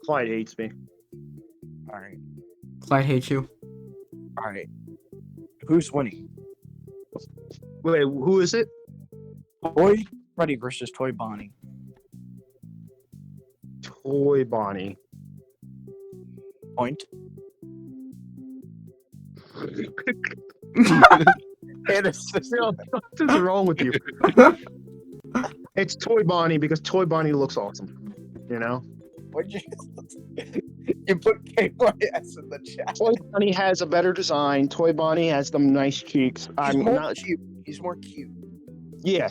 Clyde hates me. Alright. Clyde hates you. Alright. Who's winning? Wait, who is it? Toy Freddy versus Toy Bonnie. Toy Bonnie. Point. And it's just, What is wrong with you? It's Toy Bonnie because Toy Bonnie looks awesome. You know? what'd you you put KYS in the chat. Toy Bonnie has a better design. Toy Bonnie has them nice cheeks. He's I'm more not. cute. He's more cute. Yeah.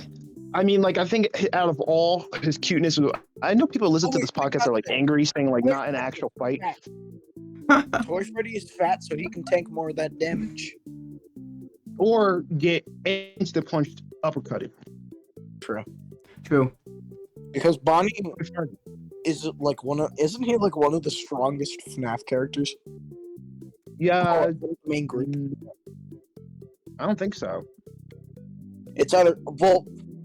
I mean, like, I think out of all his cuteness, I know people listen to this podcast are like angry, saying like not an actual fight. Toy Freddy is fat, so he can tank more of that damage. Or get instant punched uppercutted. True. True. Because Bonnie is like isn't he like one of the strongest FNAF characters? Yeah, Main group. I don't think so. It's either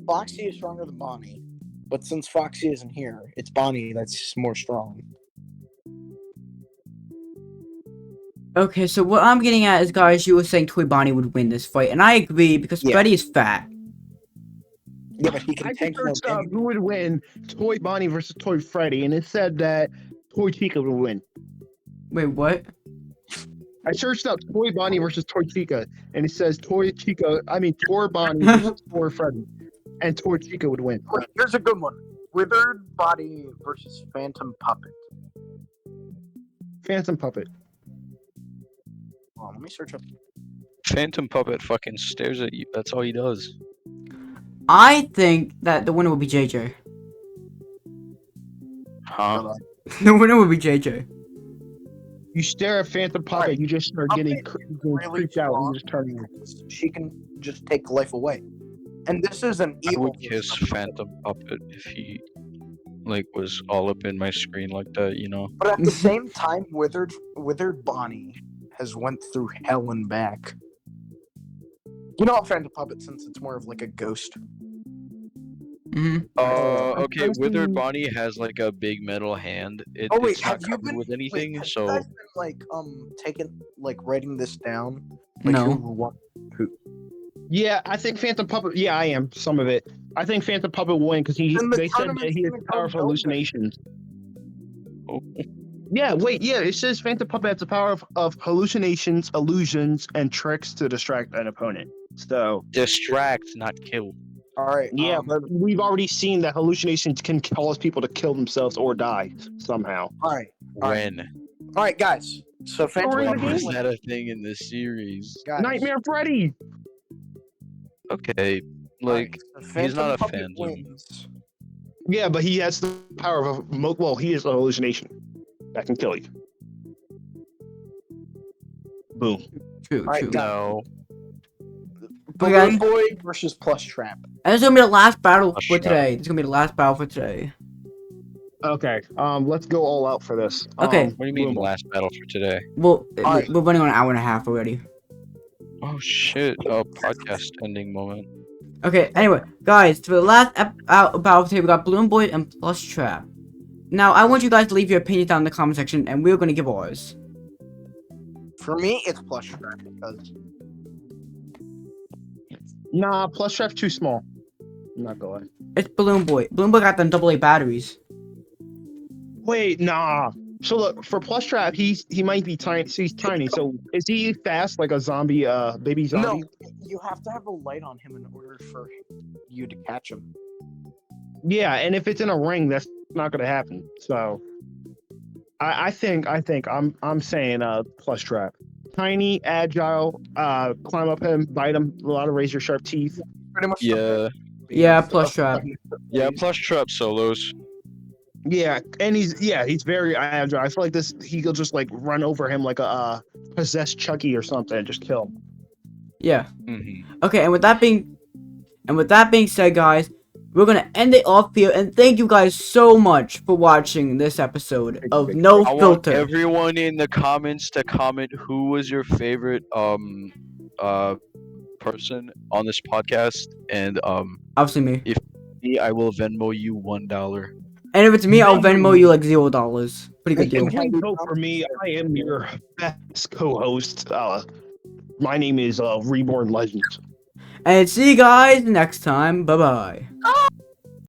Foxy is stronger than Bonnie, but since Foxy isn't here, it's Bonnie that's more strong. Okay, so what I'm getting at is, guys, you were saying Toy Bonnie would win this fight, and I agree because Yeah. Freddy is fat. Yeah, but he can I tank more searched up damage. who would win Toy Bonnie versus Toy Freddy, and it said that Toy Chica would win. Wait, what? I searched up Toy Bonnie versus Toy Chica, and it says Toy Bonnie versus Toy Freddy, and Toy Chica would win. Wait, here's a good one: Withered Body versus Phantom Puppet. Phantom Puppet. Hold on, let me search up. Phantom Puppet fucking stares at you. That's all he does. I think that the winner will be JJ. Huh? The winner will be JJ. You stare at Phantom Puppet, Alright. you just start getting Really creeped out, and strong. you just turn away. She can just take life away, and this is an I evil. would kiss Phantom Puppet if he like was all up in my screen like that, you know. But at the same time, Withered Bonnie has went through hell and back. You know, Phantom Puppet, since it's more of like a ghost. Mm-hmm. Okay, I'm Withered thinking- Bonnie has like a big metal hand. Oh wait, it's not have you covered been with anything, have you so guys been, like taking writing this down? Like, No. who? Yeah, I think Phantom Puppet. Yeah, I am. Some of it. I think Phantom Puppet will win because Then the they said that tournament's he has gonna go powerful nowhere. hallucinations. Oh. Yeah, wait, yeah, it says Phantom Puppet has the power of hallucinations, illusions, and tricks to distract an opponent. So, distract, not kill. All right. yeah, but we've already seen that hallucinations can cause people to kill themselves or die somehow. all right, Alright. When? all right, guys. So Phantom Already Puppet When was game? that a thing in this series? guys, Nightmare Freddy! Okay, like so he's Phantom not a Puppet phantom. wins. Yeah, but he has the power of well, he is a hallucination that can kill you. Boom. True, Alright, true. guys. No. Balloon Boy versus Plush Trap. And this is gonna be the last battle Gosh, for yeah. today. This is gonna be the last battle for today. Okay, let's go all out for this. Okay. What do you mean Boom. last battle for today? Well, Alright. we're running on an hour and a half already. Oh shit! A podcast ending moment. Okay, anyway, guys, for the last battle today, we got Balloon Boy and Plush Trap. Now, I want you guys to leave your opinions down in the comment section, and we're gonna give ours. For me, it's Plush Trap because Nah, plus trap too small. I'm not going. It's Balloon Boy. Balloon Boy got them AA batteries. Wait, nah. So look, for plus trap, he might be tiny. So he's tiny. So is he fast like a zombie? Baby zombie? No, you have to have a light on him in order for you to catch him. Yeah, and if it's in a ring, that's not gonna happen. So, I think I'm saying plus trap. Tiny, agile, climb up him, bite him, a lot of razor sharp teeth. Pretty much. Yeah, plus trap. Yeah, plus trap solos. Yeah, and he's very agile. I feel like he'll just like run over him like a possessed Chucky or something and just kill him. Yeah. Mm-hmm. Okay, and with that being said, guys, we're gonna end it off here, and thank you guys so much for watching this episode of No I want Filter. everyone in the comments to comment who was your favorite person on this podcast, and Obviously me. I will Venmo you $1. And if it's me, I'll Venmo you like $0. Pretty good deal. Please vote for me. I am your best co-host. My name is Reborn Legends. And see you guys next time. Bye bye.